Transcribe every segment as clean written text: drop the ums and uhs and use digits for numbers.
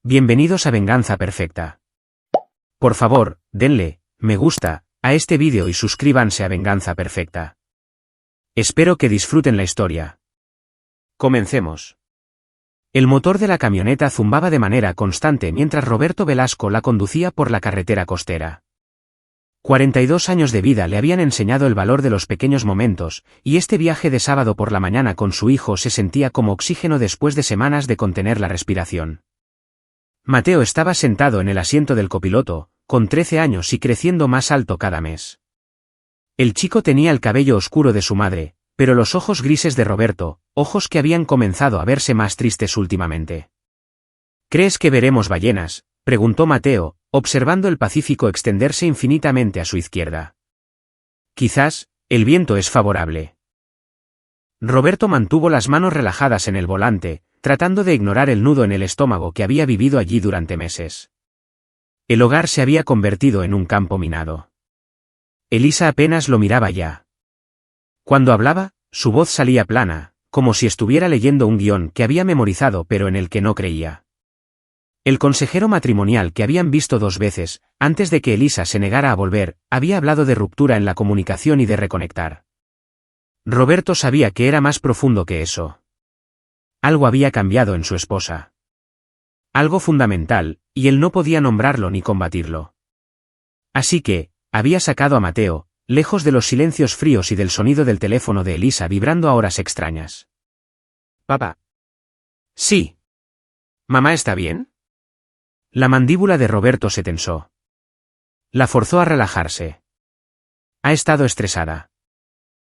Bienvenidos a Venganza Perfecta. Por favor, denle me gusta a este vídeo y suscríbanse a Venganza Perfecta. Espero que disfruten la historia. Comencemos. El motor de la camioneta zumbaba de manera constante mientras Roberto Velasco la conducía por la carretera costera. 42 años de vida le habían enseñado el valor de los pequeños momentos, y este viaje de sábado por la mañana con su hijo se sentía como oxígeno después de semanas de contener la respiración. Mateo estaba sentado en el asiento del copiloto, con 13 años y creciendo más alto cada mes. El chico tenía el cabello oscuro de su madre, pero los ojos grises de Roberto, ojos que habían comenzado a verse más tristes últimamente. ¿Crees que veremos ballenas?, preguntó Mateo, observando el Pacífico extenderse infinitamente a su izquierda. Quizás, el viento es favorable. Roberto mantuvo las manos relajadas en el volante, tratando de ignorar el nudo en el estómago que había vivido allí durante meses. El hogar se había convertido en un campo minado. Elisa apenas lo miraba ya. Cuando hablaba, su voz salía plana, como si estuviera leyendo un guión que había memorizado pero en el que no creía. El consejero matrimonial que habían visto 2 veces, antes de que Elisa se negara a volver, había hablado de ruptura en la comunicación y de reconectar. Roberto sabía que era más profundo que eso. Algo había cambiado en su esposa. Algo fundamental, y él no podía nombrarlo ni combatirlo. Así que, había sacado a Mateo, lejos de los silencios fríos y del sonido del teléfono de Elisa vibrando a horas extrañas. «Papá». «Sí». «¿Mamá está bien?». La mandíbula de Roberto se tensó. La forzó a relajarse. Ha estado estresada.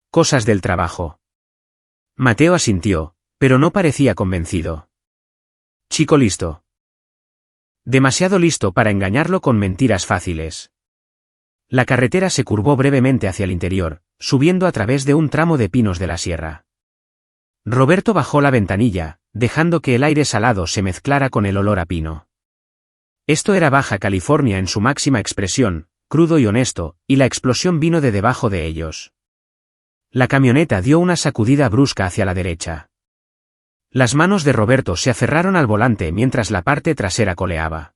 Cosas del trabajo. Mateo asintió, pero no parecía convencido. Chico listo. Demasiado listo para engañarlo con mentiras fáciles. La carretera se curvó brevemente hacia el interior, subiendo a través de un tramo de pinos de la sierra. Roberto bajó la ventanilla, dejando que el aire salado se mezclara con el olor a pino. Esto era Baja California en su máxima expresión, crudo y honesto, y la explosión vino de debajo de ellos. La camioneta dio una sacudida brusca hacia la derecha. Las manos de Roberto se aferraron al volante mientras la parte trasera coleaba.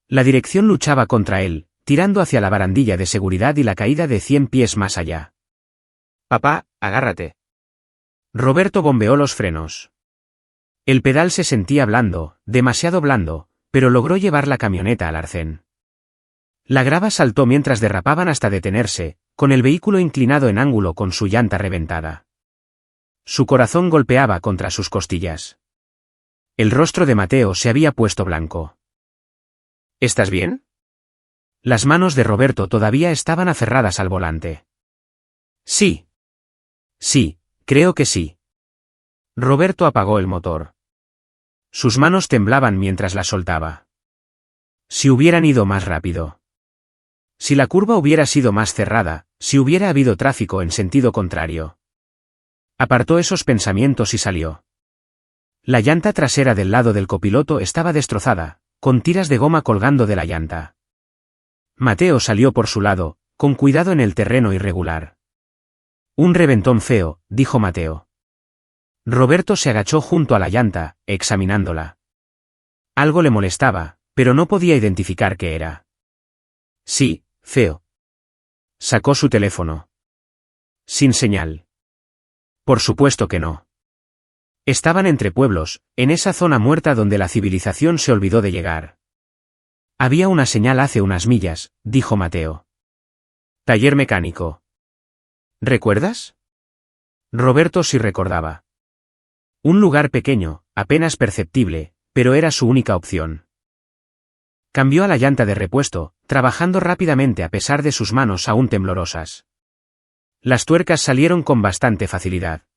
La dirección luchaba contra él, tirando hacia la barandilla de seguridad y la caída de 100 pies más allá. «Papá, agárrate». Roberto bombeó los frenos. El pedal se sentía blando, demasiado blando, pero logró llevar la camioneta al arcén. La grava saltó mientras derrapaban hasta detenerse, con el vehículo inclinado en ángulo con su llanta reventada. Su corazón golpeaba contra sus costillas. El rostro de Mateo se había puesto blanco. «¿Estás bien?». Las manos de Roberto todavía estaban aferradas al volante. «Sí. Sí, creo que sí». Roberto apagó el motor. Sus manos temblaban mientras la soltaba. Si hubieran ido más rápido. Si la curva hubiera sido más cerrada, si hubiera habido tráfico en sentido contrario. Apartó esos pensamientos y salió. La llanta trasera del lado del copiloto estaba destrozada, con tiras de goma colgando de la llanta. Mateo salió por su lado, con cuidado en el terreno irregular. «Un reventón feo», dijo Mateo. Roberto se agachó junto a la llanta, examinándola. Algo le molestaba, pero no podía identificar qué era. «Sí, feo». Sacó su teléfono. Sin señal. Por supuesto que no. Estaban entre pueblos, en esa zona muerta donde la civilización se olvidó de llegar. «Había una señal hace unas millas», dijo Mateo. «Taller mecánico». «¿Recuerdas?». Roberto sí recordaba. Un lugar pequeño, apenas perceptible, pero era su única opción. Cambió a la llanta de repuesto, trabajando rápidamente a pesar de sus manos aún temblorosas. Las tuercas salieron con bastante facilidad.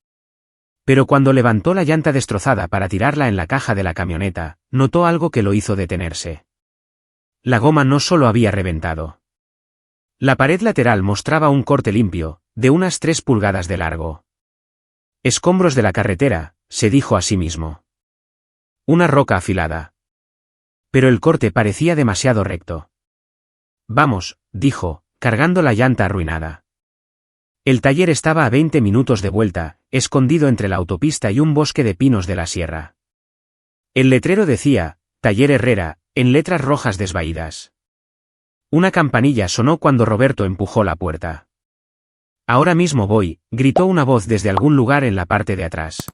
Pero cuando levantó la llanta destrozada para tirarla en la caja de la camioneta, notó algo que lo hizo detenerse. La goma no solo había reventado. La pared lateral mostraba un corte limpio, de unas 3 pulgadas de largo. «Escombros de la carretera», se dijo a sí mismo. Una roca afilada. Pero el corte parecía demasiado recto. «Vamos», dijo, cargando la llanta arruinada. El taller estaba a 20 minutos de vuelta, escondido entre la autopista y un bosque de pinos de la sierra. El letrero decía, Taller Herrera, en letras rojas desvaídas. Una campanilla sonó cuando Roberto empujó la puerta. Ahora mismo voy, gritó una voz desde algún lugar en la parte de atrás.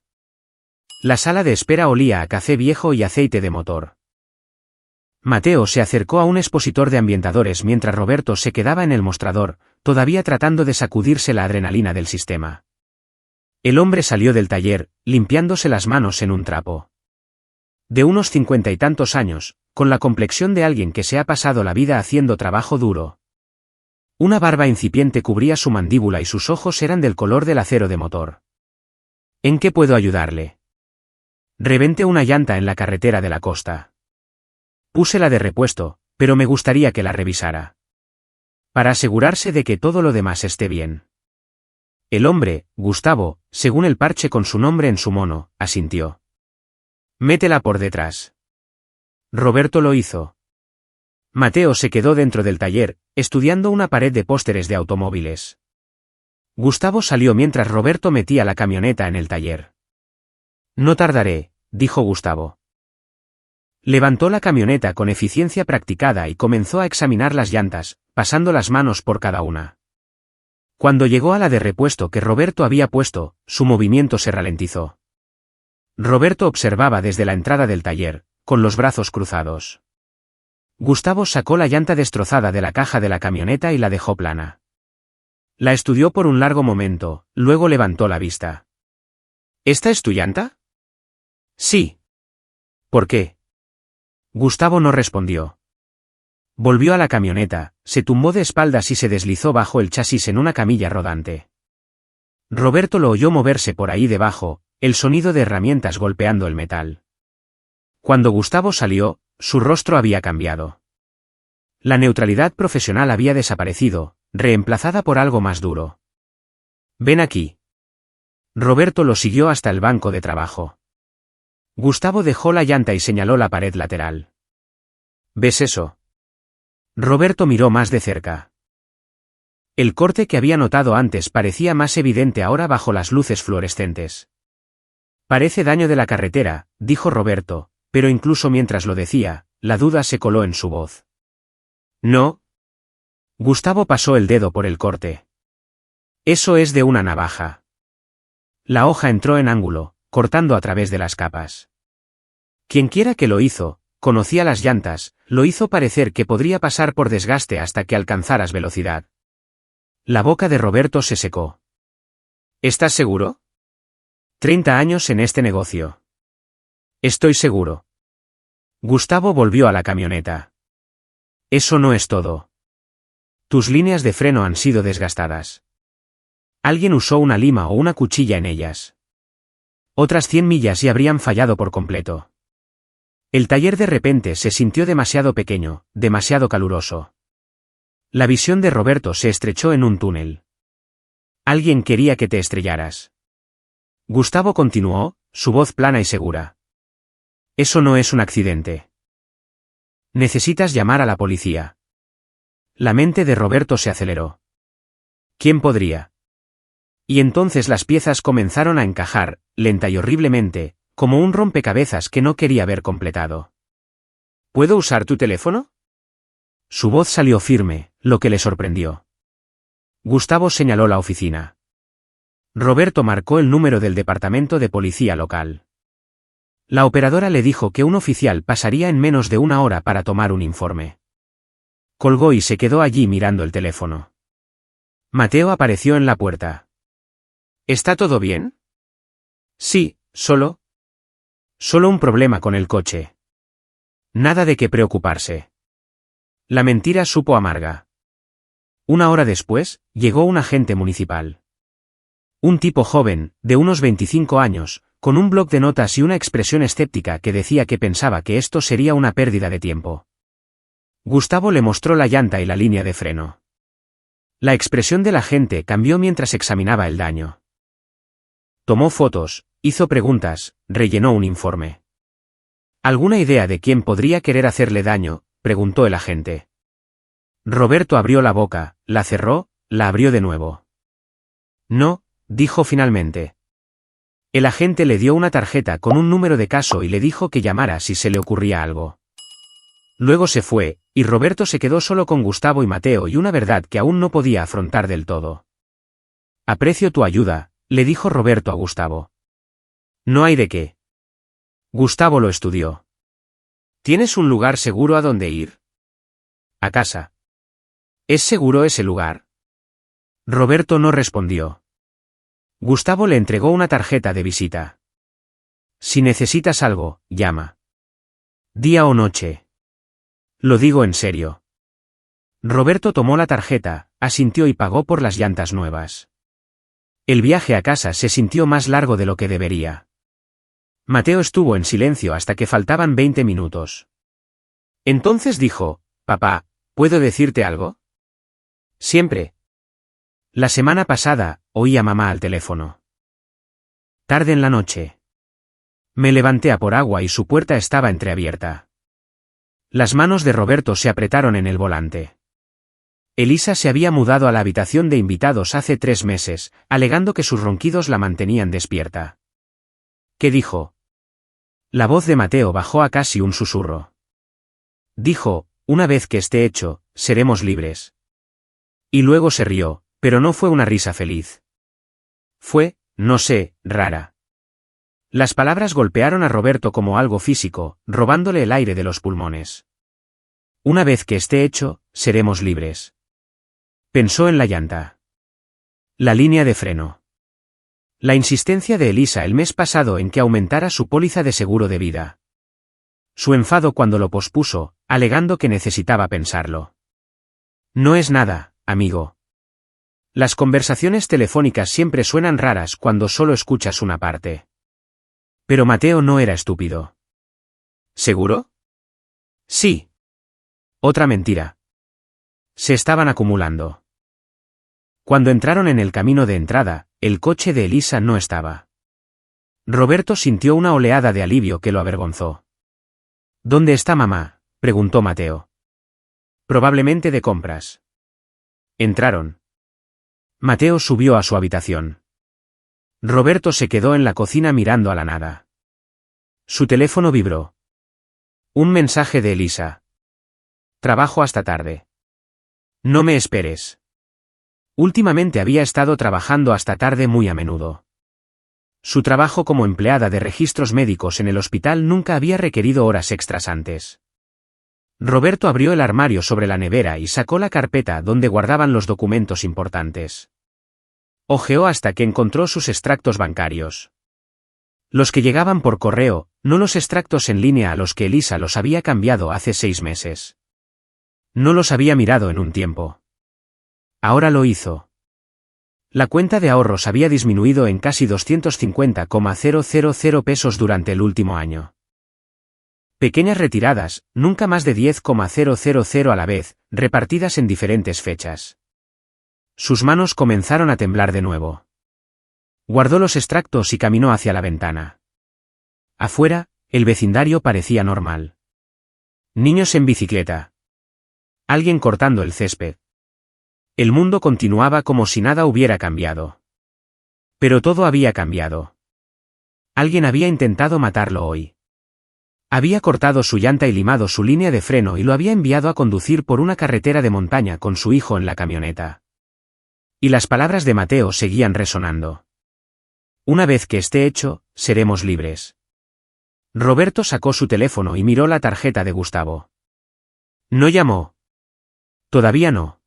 La sala de espera olía a café viejo y aceite de motor. Mateo se acercó a un expositor de ambientadores mientras Roberto se quedaba en el mostrador, todavía tratando de sacudirse la adrenalina del sistema. El hombre salió del taller, limpiándose las manos en un trapo. De unos 50 y tantos años, con la complexión de alguien que se ha pasado la vida haciendo trabajo duro. Una barba incipiente cubría su mandíbula y sus ojos eran del color del acero de motor. ¿En qué puedo ayudarle? Reventé una llanta en la carretera de la costa. Púsela de repuesto, pero me gustaría que la revisara. Para asegurarse de que todo lo demás esté bien. El hombre, Gustavo, según el parche con su nombre en su mono, asintió. Métela por detrás. Roberto lo hizo. Mateo se quedó dentro del taller, estudiando una pared de pósteres de automóviles. Gustavo salió mientras Roberto metía la camioneta en el taller. No tardaré, dijo Gustavo. Levantó la camioneta con eficiencia practicada y comenzó a examinar las llantas, pasando las manos por cada una. Cuando llegó a la de repuesto que Roberto había puesto, su movimiento se ralentizó. Roberto observaba desde la entrada del taller, con los brazos cruzados. Gustavo sacó la llanta destrozada de la caja de la camioneta y la dejó plana. La estudió por un largo momento, luego levantó la vista. ¿Esta es tu llanta? Sí. ¿Por qué? Gustavo no respondió. Volvió a la camioneta, se tumbó de espaldas y se deslizó bajo el chasis en una camilla rodante. Roberto lo oyó moverse por ahí debajo, el sonido de herramientas golpeando el metal. Cuando Gustavo salió, su rostro había cambiado. La neutralidad profesional había desaparecido, reemplazada por algo más duro. Ven aquí. Roberto lo siguió hasta el banco de trabajo. Gustavo dejó la llanta y señaló la pared lateral. ¿Ves eso? Roberto miró más de cerca. El corte que había notado antes parecía más evidente ahora bajo las luces fluorescentes. Parece daño de la carretera, dijo Roberto, pero incluso mientras lo decía, la duda se coló en su voz. No. Gustavo pasó el dedo por el corte. Eso es de una navaja. La hoja entró en ángulo, cortando a través de las capas. Quienquiera que lo hizo, conocía las llantas, lo hizo parecer que podría pasar por desgaste hasta que alcanzaras velocidad. La boca de Roberto se secó. ¿Estás seguro? 30 años en este negocio. Estoy seguro. Gustavo volvió a la camioneta. Eso no es todo. Tus líneas de freno han sido desgastadas. Alguien usó una lima o una cuchilla en ellas. Otras 100 millas y habrían fallado por completo. El taller de repente se sintió demasiado pequeño, demasiado caluroso. La visión de Roberto se estrechó en un túnel. Alguien quería que te estrellaras. Gustavo continuó, su voz plana y segura. Eso no es un accidente. Necesitas llamar a la policía. La mente de Roberto se aceleró. ¿Quién podría? Y entonces las piezas comenzaron a encajar, lenta y horriblemente, como un rompecabezas que no quería ver completado. ¿Puedo usar tu teléfono? Su voz salió firme, lo que le sorprendió. Gustavo señaló la oficina. Roberto marcó el número del departamento de policía local. La operadora le dijo que un oficial pasaría en menos de una hora para tomar un informe. Colgó y se quedó allí mirando el teléfono. Mateo apareció en la puerta. ¿Está todo bien? Sí, solo un problema con el coche. Nada de qué preocuparse. La mentira supo amarga. Una hora después, llegó un agente municipal. Un tipo joven, de unos 25 años, con un bloc de notas y una expresión escéptica que decía que pensaba que esto sería una pérdida de tiempo. Gustavo le mostró la llanta y la línea de freno. La expresión del agente cambió mientras examinaba el daño. Tomó fotos, hizo preguntas, rellenó un informe. ¿Alguna idea de quién podría querer hacerle daño?, preguntó el agente. Roberto abrió la boca, la cerró, la abrió de nuevo. No, dijo finalmente. El agente le dio una tarjeta con un número de caso y le dijo que llamara si se le ocurría algo. Luego se fue, y Roberto se quedó solo con Gustavo y Mateo y una verdad que aún no podía afrontar del todo. Aprecio tu ayuda, le dijo Roberto a Gustavo. No hay de qué. Gustavo lo estudió. ¿Tienes un lugar seguro a donde ir? A casa. ¿Es seguro ese lugar? Roberto no respondió. Gustavo le entregó una tarjeta de visita. Si necesitas algo, llama. Día o noche. Lo digo en serio. Roberto tomó la tarjeta, asintió y pagó por las llantas nuevas. El viaje a casa se sintió más largo de lo que debería. Mateo estuvo en silencio hasta que faltaban 20 minutos. Entonces dijo, «Papá, ¿puedo decirte algo?» Siempre. La semana pasada, oí a mamá al teléfono. Tarde en la noche. Me levanté a por agua y su puerta estaba entreabierta. Las manos de Roberto se apretaron en el volante. Elisa se había mudado a la habitación de invitados hace 3 meses, alegando que sus ronquidos la mantenían despierta. ¿Qué dijo? La voz de Mateo bajó a casi un susurro. Dijo, una vez que esté hecho, seremos libres. Y luego se rió, pero no fue una risa feliz. Fue, no sé, rara. Las palabras golpearon a Roberto como algo físico, robándole el aire de los pulmones. Una vez que esté hecho, seremos libres. Pensó en la llanta. La línea de freno. La insistencia de Elisa el mes pasado en que aumentara su póliza de seguro de vida. Su enfado cuando lo pospuso, alegando que necesitaba pensarlo. No es nada, amigo. Las conversaciones telefónicas siempre suenan raras cuando solo escuchas una parte. Pero Mateo no era estúpido. ¿Seguro? Sí. Otra mentira. Se estaban acumulando. Cuando entraron en el camino de entrada, el coche de Elisa no estaba. Roberto sintió una oleada de alivio que lo avergonzó. ¿Dónde está mamá?, preguntó Mateo. Probablemente de compras. Entraron. Mateo subió a su habitación. Roberto se quedó en la cocina mirando a la nada. Su teléfono vibró. Un mensaje de Elisa. Trabajo hasta tarde. No me esperes. Últimamente había estado trabajando hasta tarde muy a menudo. Su trabajo como empleada de registros médicos en el hospital nunca había requerido horas extras antes. Roberto abrió el armario sobre la nevera y sacó la carpeta donde guardaban los documentos importantes. Hojeó hasta que encontró sus extractos bancarios. Los que llegaban por correo, no los extractos en línea a los que Elisa los había cambiado hace 6 meses. No los había mirado en un tiempo. Ahora lo hizo. La cuenta de ahorros había disminuido en casi 250,000 pesos durante el último año. Pequeñas retiradas, nunca más de 10,000 a la vez, repartidas en diferentes fechas. Sus manos comenzaron a temblar de nuevo. Guardó los extractos y caminó hacia la ventana. Afuera, el vecindario parecía normal. Niños en bicicleta. Alguien cortando el césped. El mundo continuaba como si nada hubiera cambiado. Pero todo había cambiado. Alguien había intentado matarlo hoy. Había cortado su llanta y limado su línea de freno y lo había enviado a conducir por una carretera de montaña con su hijo en la camioneta. Y las palabras de Mateo seguían resonando. Una vez que esté hecho, seremos libres. Roberto sacó su teléfono y miró la tarjeta de Gustavo. No llamó. Todavía no.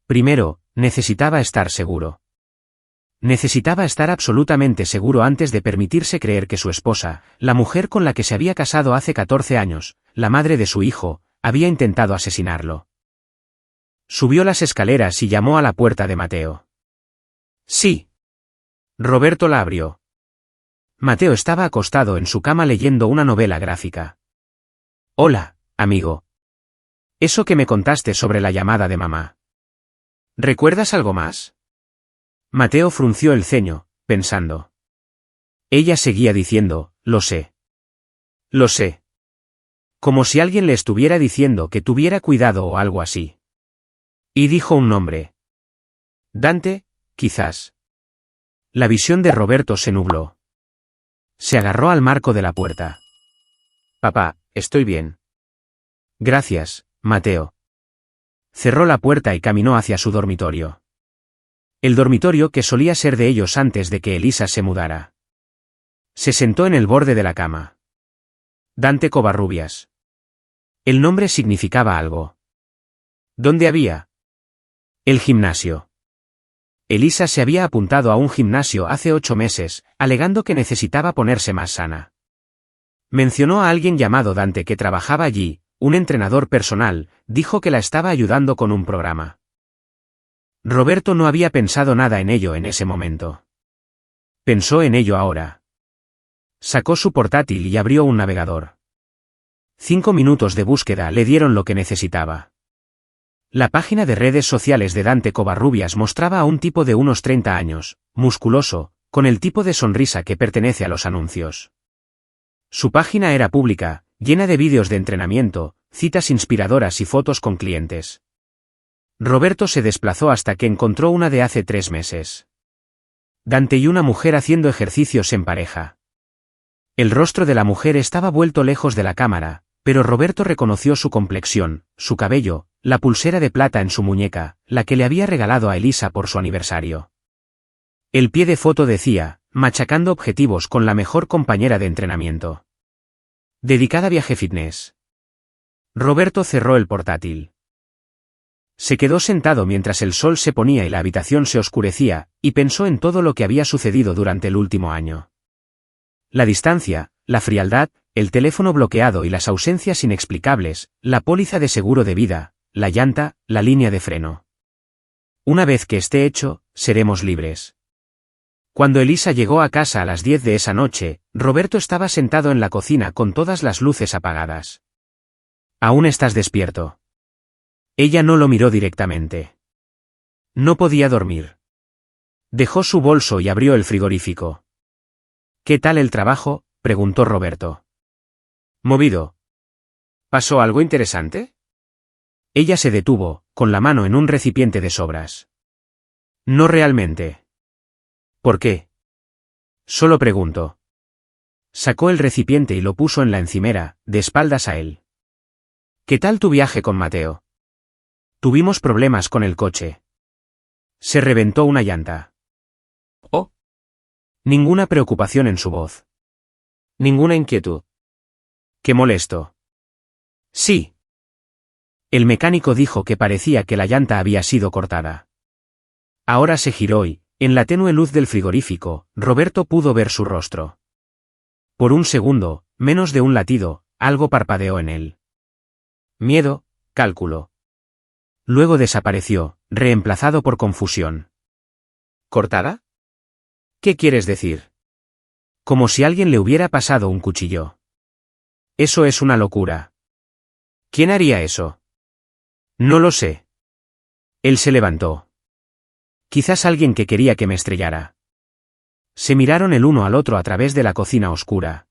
Primero, necesitaba estar seguro. Necesitaba estar absolutamente seguro antes de permitirse creer que su esposa, la mujer con la que se había casado hace 14 años, la madre de su hijo, había intentado asesinarlo. Subió las escaleras y llamó a la puerta de Mateo. Sí. Roberto la abrió. Mateo estaba acostado en su cama leyendo una novela gráfica. Hola, amigo. Eso que me contaste sobre la llamada de mamá. ¿Recuerdas algo más? Mateo frunció el ceño, pensando. Ella seguía diciendo, lo sé. Lo sé. Como si alguien le estuviera diciendo que tuviera cuidado o algo así. Y dijo un nombre. Dante, quizás. La visión de Roberto se nubló. Se agarró al marco de la puerta. Papá, estoy bien. Gracias, Mateo. Cerró la puerta y caminó hacia su dormitorio. El dormitorio que solía ser de ellos antes de que Elisa se mudara. Se sentó en el borde de la cama. Dante Covarrubias. El nombre significaba algo. ¿Dónde había? El gimnasio. Elisa se había apuntado a un gimnasio hace 8 meses, alegando que necesitaba ponerse más sana. Mencionó a alguien llamado Dante que trabajaba allí, un entrenador personal, dijo que la estaba ayudando con un programa. Roberto no había pensado nada en ello en ese momento. Pensó en ello ahora. Sacó su portátil y abrió un navegador. 5 minutos de búsqueda le dieron lo que necesitaba. La página de redes sociales de Dante Covarrubias mostraba a un tipo de unos 30 años, musculoso, con el tipo de sonrisa que pertenece a los anuncios. Su página era pública, llena de vídeos de entrenamiento, citas inspiradoras y fotos con clientes. Roberto se desplazó hasta que encontró una de hace 3 meses. Dante y una mujer haciendo ejercicios en pareja. El rostro de la mujer estaba vuelto lejos de la cámara, pero Roberto reconoció su complexión, su cabello, la pulsera de plata en su muñeca, la que le había regalado a Elisa por su aniversario. El pie de foto decía, machacando objetivos con la mejor compañera de entrenamiento. Dedicada a viaje fitness. Roberto cerró el portátil. Se quedó sentado mientras el sol se ponía y la habitación se oscurecía, y pensó en todo lo que había sucedido durante el último año. La distancia, la frialdad, el teléfono bloqueado y las ausencias inexplicables, la póliza de seguro de vida, la llanta, la línea de freno. Una vez que esté hecho, seremos libres. Cuando Elisa llegó a casa a las 10 de esa noche, Roberto estaba sentado en la cocina con todas las luces apagadas. ¿Aún estás despierto? Ella no lo miró directamente. No podía dormir. Dejó su bolso y abrió el frigorífico. ¿Qué tal el trabajo?, preguntó Roberto. Movido. ¿Pasó algo interesante? Ella se detuvo, con la mano en un recipiente de sobras. No realmente. ¿Por qué? Solo pregunto. Sacó el recipiente y lo puso en la encimera, de espaldas a él. ¿Qué tal tu viaje con Mateo? Tuvimos problemas con el coche. Se reventó una llanta. Oh. Ninguna preocupación en su voz. Ninguna inquietud. Qué molesto. Sí. El mecánico dijo que parecía que la llanta había sido cortada. Ahora se giró y, en la tenue luz del frigorífico, Roberto pudo ver su rostro. Por un segundo, menos de un latido, algo parpadeó en él. Miedo, cálculo. Luego desapareció, reemplazado por confusión. ¿Cortada? ¿Qué quieres decir? Como si alguien le hubiera pasado un cuchillo. Eso es una locura. ¿Quién haría eso? No lo sé. Él se levantó. Quizás alguien que quería que me estrellara. Se miraron el uno al otro a través de la cocina oscura.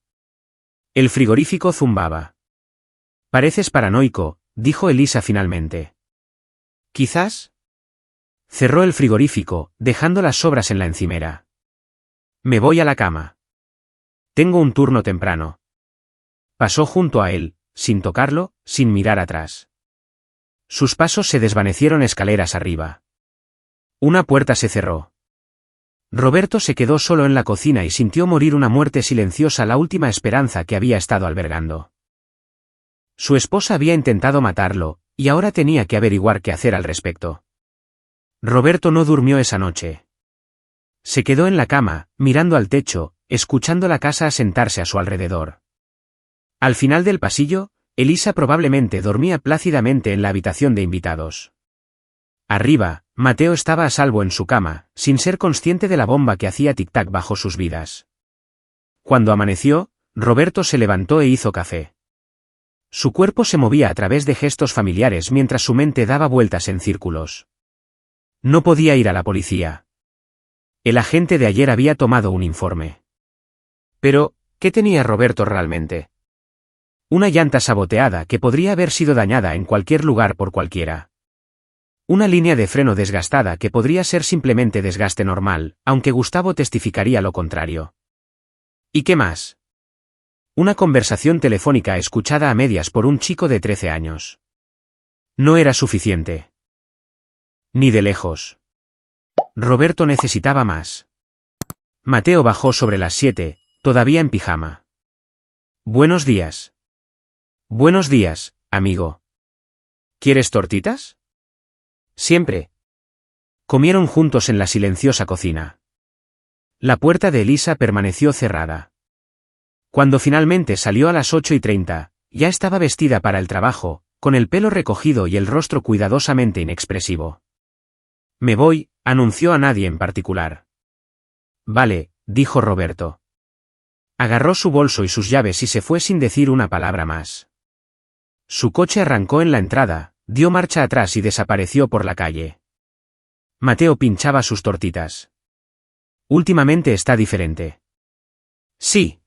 El frigorífico zumbaba. Pareces paranoico, dijo Elisa finalmente. ¿Quizás? Cerró el frigorífico, dejando las sobras en la encimera. Me voy a la cama. Tengo un turno temprano. Pasó junto a él, sin tocarlo, sin mirar atrás. Sus pasos se desvanecieron escaleras arriba. Una puerta se cerró. Roberto se quedó solo en la cocina y sintió morir una muerte silenciosa, la última esperanza que había estado albergando. Su esposa había intentado matarlo, y ahora tenía que averiguar qué hacer al respecto. Roberto no durmió esa noche. Se quedó en la cama, mirando al techo, escuchando la casa asentarse a su alrededor. Al final del pasillo, Elisa probablemente dormía plácidamente en la habitación de invitados. Arriba, Mateo estaba a salvo en su cama, sin ser consciente de la bomba que hacía tic-tac bajo sus vidas. Cuando amaneció, Roberto se levantó e hizo café. Su cuerpo se movía a través de gestos familiares mientras su mente daba vueltas en círculos. No podía ir a la policía. El agente de ayer había tomado un informe. Pero, ¿qué tenía Roberto realmente? Una llanta saboteada que podría haber sido dañada en cualquier lugar por cualquiera. Una línea de freno desgastada que podría ser simplemente desgaste normal, aunque Gustavo testificaría lo contrario. ¿Y qué más? Una conversación telefónica escuchada a medias por un chico de 13 años. No era suficiente. Ni de lejos. Roberto necesitaba más. Mateo bajó sobre las 7, todavía en pijama. Buenos días. Buenos días, amigo. ¿Quieres tortitas? Siempre. Comieron juntos en la silenciosa cocina. La puerta de Elisa permaneció cerrada. Cuando finalmente salió a las 8:30, ya estaba vestida para el trabajo, con el pelo recogido y el rostro cuidadosamente inexpresivo. Me voy, anunció a nadie en particular. Vale, dijo Roberto. Agarró su bolso y sus llaves y se fue sin decir una palabra más. Su coche arrancó en la entrada, dio marcha atrás y desapareció por la calle. Mateo pinchaba sus tortitas. Últimamente está diferente. Sí.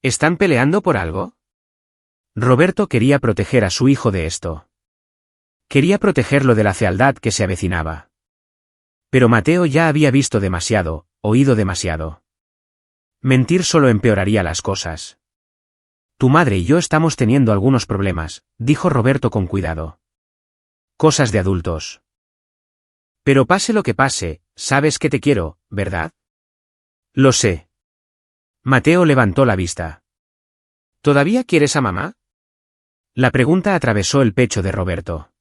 ¿Están peleando por algo? Roberto quería proteger a su hijo de esto. Quería protegerlo de la fealdad que se avecinaba. Pero Mateo ya había visto demasiado, oído demasiado. Mentir solo empeoraría las cosas. Tu madre y yo estamos teniendo algunos problemas, dijo Roberto con cuidado. Cosas de adultos. Pero pase lo que pase, sabes que te quiero, ¿verdad? Lo sé. Mateo levantó la vista. ¿Todavía quieres a mamá? La pregunta atravesó el pecho de Roberto.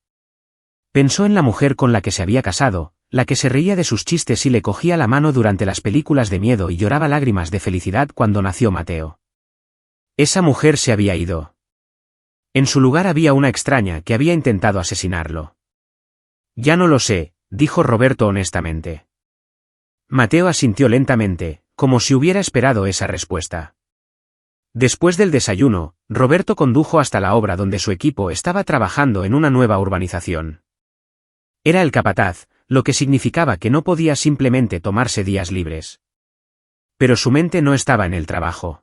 Pensó en la mujer con la que se había casado, la que se reía de sus chistes y le cogía la mano durante las películas de miedo y lloraba lágrimas de felicidad cuando nació Mateo. Esa mujer se había ido. En su lugar había una extraña que había intentado asesinarlo. Ya no lo sé, dijo Roberto honestamente. Mateo asintió lentamente, como si hubiera esperado esa respuesta. Después del desayuno, Roberto condujo hasta la obra donde su equipo estaba trabajando en una nueva urbanización. Era el capataz, lo que significaba que no podía simplemente tomarse días libres. Pero su mente no estaba en el trabajo.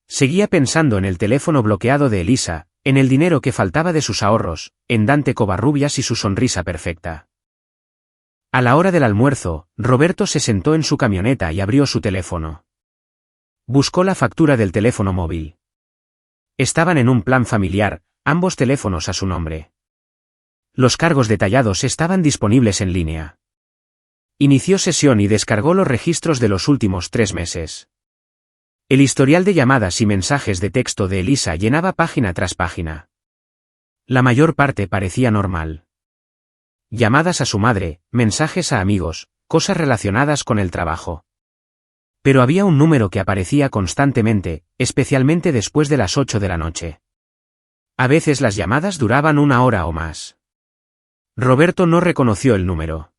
Seguía pensando en el teléfono bloqueado de Elisa, en el dinero que faltaba de sus ahorros, en Dante Covarrubias y su sonrisa perfecta. A la hora del almuerzo, Roberto se sentó en su camioneta y abrió su teléfono. Buscó la factura del teléfono móvil. Estaban en un plan familiar, ambos teléfonos a su nombre. Los cargos detallados estaban disponibles en línea. Inició sesión y descargó los registros de los últimos 3 meses. El historial de llamadas y mensajes de texto de Elisa llenaba página tras página. La mayor parte parecía normal. Llamadas a su madre, mensajes a amigos, cosas relacionadas con el trabajo. Pero había un número que aparecía constantemente, especialmente después de las 8 de la noche. A veces las llamadas duraban 1 hora o más. Roberto no reconoció el número.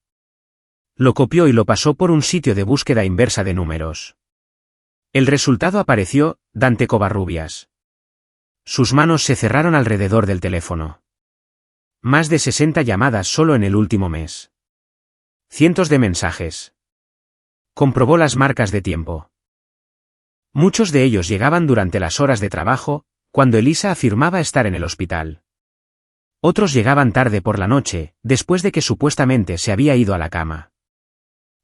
Lo copió y lo pasó por un sitio de búsqueda inversa de números. El resultado apareció, Dante Covarrubias. Sus manos se cerraron alrededor del teléfono. Más de 60 llamadas solo en el último mes. Cientos de mensajes. Comprobó las marcas de tiempo. Muchos de ellos llegaban durante las horas de trabajo, cuando Elisa afirmaba estar en el hospital. Otros llegaban tarde por la noche, después de que supuestamente se había ido a la cama.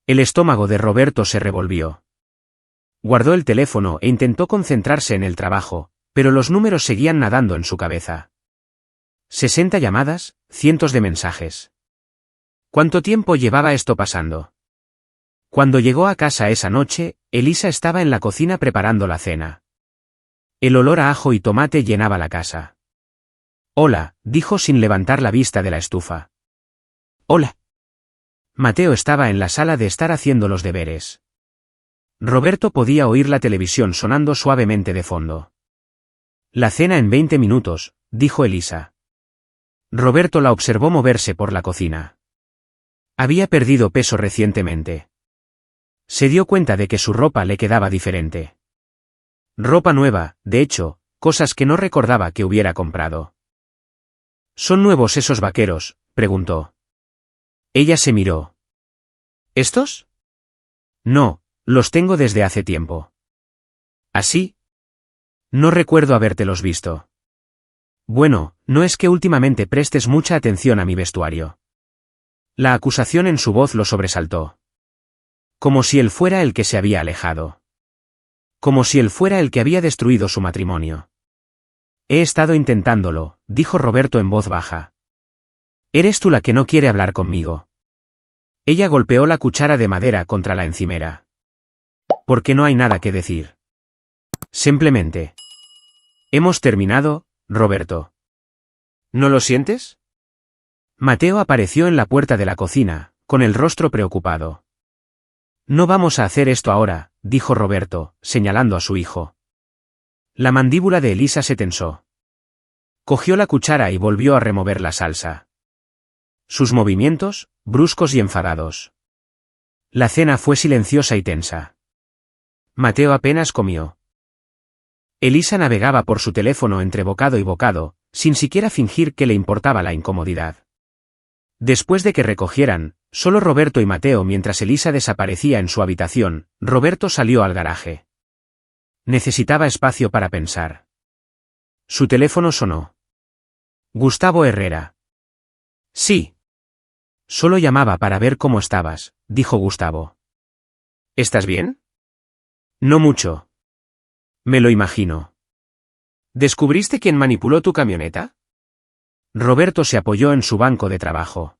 El estómago de Roberto se revolvió. Guardó el teléfono e intentó concentrarse en el trabajo, pero los números seguían nadando en su cabeza. 60 llamadas, cientos de mensajes. ¿Cuánto tiempo llevaba esto pasando? Cuando llegó a casa esa noche, Elisa estaba en la cocina preparando la cena. El olor a ajo y tomate llenaba la casa. Hola, dijo sin levantar la vista de la estufa. Hola. Mateo estaba en la sala de estar haciendo los deberes. Roberto podía oír la televisión sonando suavemente de fondo. La cena en 20 minutos, dijo Elisa. Roberto la observó moverse por la cocina. Había perdido peso recientemente. Se dio cuenta de que su ropa le quedaba diferente. Ropa nueva, de hecho, cosas que no recordaba que hubiera comprado. ¿Son nuevos esos vaqueros?, preguntó. Ella se miró. ¿Estos? No, los tengo desde hace tiempo. ¿Así? No recuerdo habértelos visto. Bueno, no es que últimamente prestes mucha atención a mi vestuario. La acusación en su voz lo sobresaltó. Como si él fuera el que se había alejado. Como si él fuera el que había destruido su matrimonio. He estado intentándolo, dijo Roberto en voz baja. Eres tú la que no quiere hablar conmigo. Ella golpeó la cuchara de madera contra la encimera. ¿Por qué no hay nada que decir? Simplemente. Hemos terminado, Roberto. ¿No lo sientes? Mateo apareció en la puerta de la cocina, con el rostro preocupado. No vamos a hacer esto ahora, dijo Roberto, señalando a su hijo. La mandíbula de Elisa se tensó. Cogió la cuchara y volvió a remover la salsa. Sus movimientos, bruscos y enfadados. La cena fue silenciosa y tensa. Mateo apenas comió. Elisa navegaba por su teléfono entre bocado y bocado, sin siquiera fingir que le importaba la incomodidad. Después de que recogieran, solo Roberto y Mateo mientras Elisa desaparecía en su habitación, Roberto salió al garaje. Necesitaba espacio para pensar. Su teléfono sonó. Gustavo Herrera. Sí. Solo llamaba para ver cómo estabas, dijo Gustavo. ¿Estás bien? No mucho. Me lo imagino. ¿Descubriste quién manipuló tu camioneta? Roberto se apoyó en su banco de trabajo.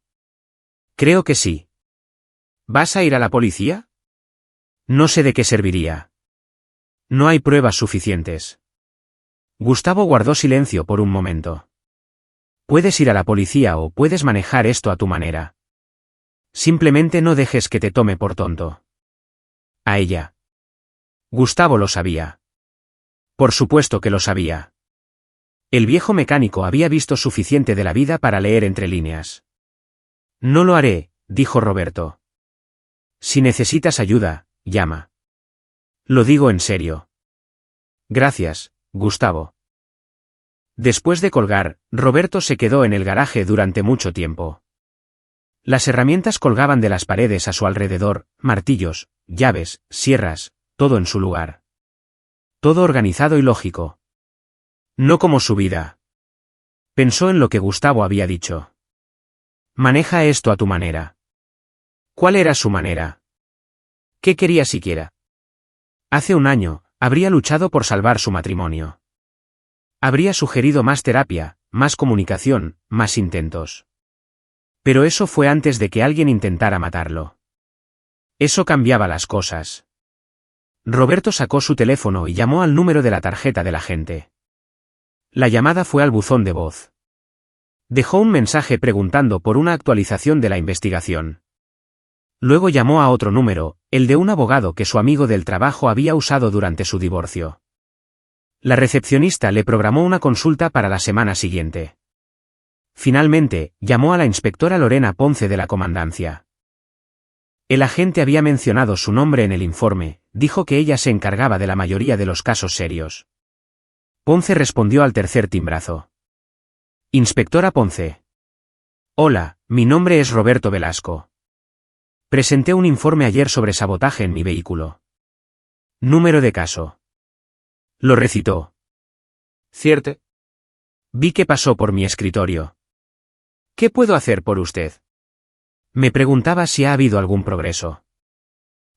Creo que sí. ¿Vas a ir a la policía? No sé de qué serviría. No hay pruebas suficientes. Gustavo guardó silencio por un momento. Puedes ir a la policía o puedes manejar esto a tu manera. Simplemente no dejes que te tome por tonto. A ella. Gustavo lo sabía. Por supuesto que lo sabía. El viejo mecánico había visto suficiente de la vida para leer entre líneas. No lo haré, dijo Roberto. Si necesitas ayuda, llama. Lo digo en serio. Gracias, Gustavo. Después de colgar, Roberto se quedó en el garaje durante mucho tiempo. Las herramientas colgaban de las paredes a su alrededor, martillos, llaves, sierras, todo en su lugar. Todo organizado y lógico. No como su vida. Pensó en lo que Gustavo había dicho. Maneja esto a tu manera. ¿Cuál era su manera? ¿Qué quería siquiera? Hace un año, habría luchado por salvar su matrimonio. Habría sugerido más terapia, más comunicación, más intentos. Pero eso fue antes de que alguien intentara matarlo. Eso cambiaba las cosas. Roberto sacó su teléfono y llamó al número de la tarjeta del agente. La llamada fue al buzón de voz. Dejó un mensaje preguntando por una actualización de la investigación. Luego llamó a otro número, el de un abogado que su amigo del trabajo había usado durante su divorcio. La recepcionista le programó una consulta para la semana siguiente. Finalmente, llamó a la inspectora Lorena Ponce de la comandancia. El agente había mencionado su nombre en el informe, dijo que ella se encargaba de la mayoría de los casos serios. Ponce respondió al tercer timbrazo. Inspectora Ponce. Hola, mi nombre es Roberto Velasco. Presenté un informe ayer sobre sabotaje en mi vehículo. Número de caso. Lo recitó. Cierto. Vi que pasó por mi escritorio. ¿Qué puedo hacer por usted? Me preguntaba si ha habido algún progreso.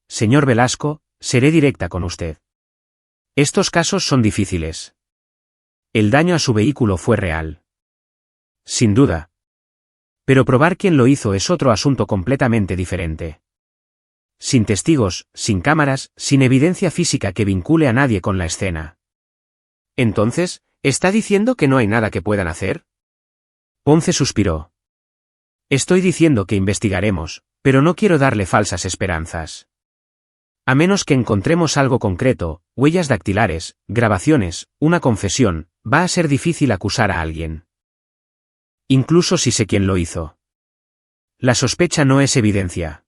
Señor Velasco, seré directa con usted. Estos casos son difíciles. El daño a su vehículo fue real. Sin duda. Pero probar quién lo hizo es otro asunto completamente diferente. Sin testigos, sin cámaras, sin evidencia física que vincule a nadie con la escena. Entonces, ¿está diciendo que no hay nada que puedan hacer? Ponce suspiró. Estoy diciendo que investigaremos, pero no quiero darle falsas esperanzas. A menos que encontremos algo concreto, huellas dactilares, grabaciones, una confesión, va a ser difícil acusar a alguien. Incluso si sé quién lo hizo. La sospecha no es evidencia.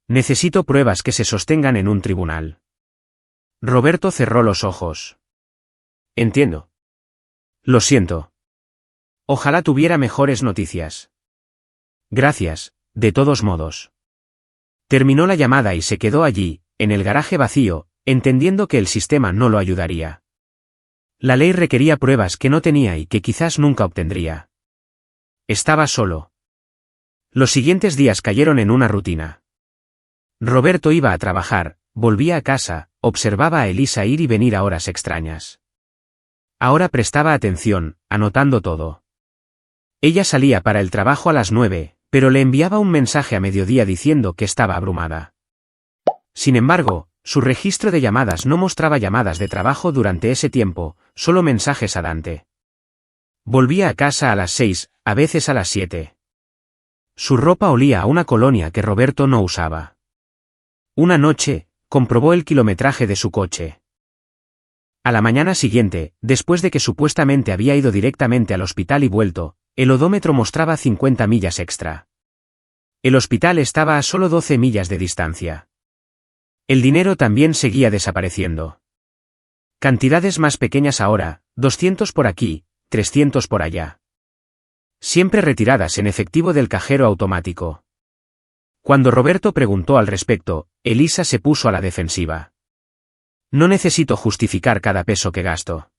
Necesito pruebas que se sostengan en un tribunal. Roberto cerró los ojos. Entiendo. Lo siento. Ojalá tuviera mejores noticias. Gracias, de todos modos. Terminó la llamada y se quedó allí, en el garaje vacío, entendiendo que el sistema no lo ayudaría. La ley requería pruebas que no tenía y que quizás nunca obtendría. Estaba solo. Los siguientes días cayeron en una rutina. Roberto iba a trabajar, volvía a casa, observaba a Elisa ir y venir a horas extrañas. Ahora prestaba atención, anotando todo. Ella salía para el trabajo a las 9, pero le enviaba un mensaje a mediodía diciendo que estaba abrumada. Sin embargo, su registro de llamadas no mostraba llamadas de trabajo durante ese tiempo, solo mensajes a Dante. Volvía a casa a las 6, a veces a las 7. Su ropa olía a una colonia que Roberto no usaba. Una noche, comprobó el kilometraje de su coche. A la mañana siguiente, después de que supuestamente había ido directamente al hospital y vuelto, el odómetro mostraba 50 millas extra. El hospital estaba a solo 12 millas de distancia. El dinero también seguía desapareciendo. Cantidades más pequeñas ahora, 200 por aquí, 300 por allá. Siempre retiradas en efectivo del cajero automático. Cuando Roberto preguntó al respecto, Elisa se puso a la defensiva. No necesito justificar cada peso que gasto.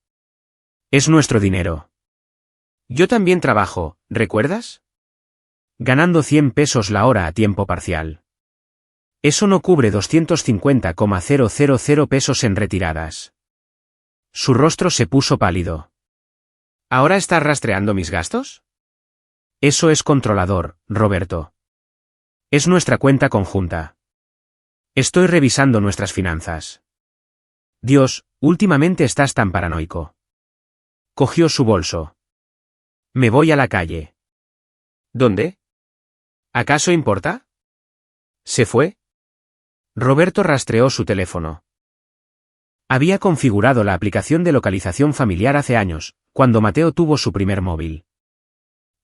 Es nuestro dinero. Yo también trabajo, ¿recuerdas? Ganando 100 pesos la hora a tiempo parcial. Eso no cubre 250,000 pesos en retiradas. Su rostro se puso pálido. ¿Ahora estás rastreando mis gastos? Eso es controlador, Roberto. Es nuestra cuenta conjunta. Estoy revisando nuestras finanzas. Dios, últimamente estás tan paranoico. Cogió su bolso. Me voy a la calle. ¿Dónde? ¿Acaso importa? ¿Se fue? Roberto rastreó su teléfono. Había configurado la aplicación de localización familiar hace años, cuando Mateo tuvo su primer móvil.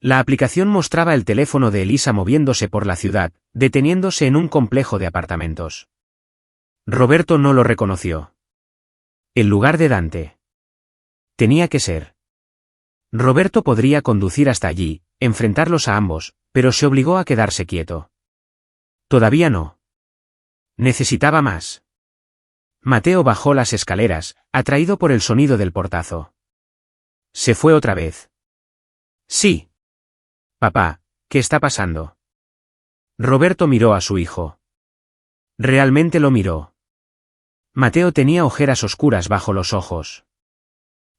La aplicación mostraba el teléfono de Elisa moviéndose por la ciudad, deteniéndose en un complejo de apartamentos. Roberto no lo reconoció. El lugar de Dante. Tenía que ser. Roberto podría conducir hasta allí, enfrentarlos a ambos, pero se obligó a quedarse quieto. Todavía no. Necesitaba más. Mateo bajó las escaleras, atraído por el sonido del portazo. Se fue otra vez. Sí. Papá, ¿qué está pasando? Roberto miró a su hijo. Realmente lo miró. Mateo tenía ojeras oscuras bajo los ojos.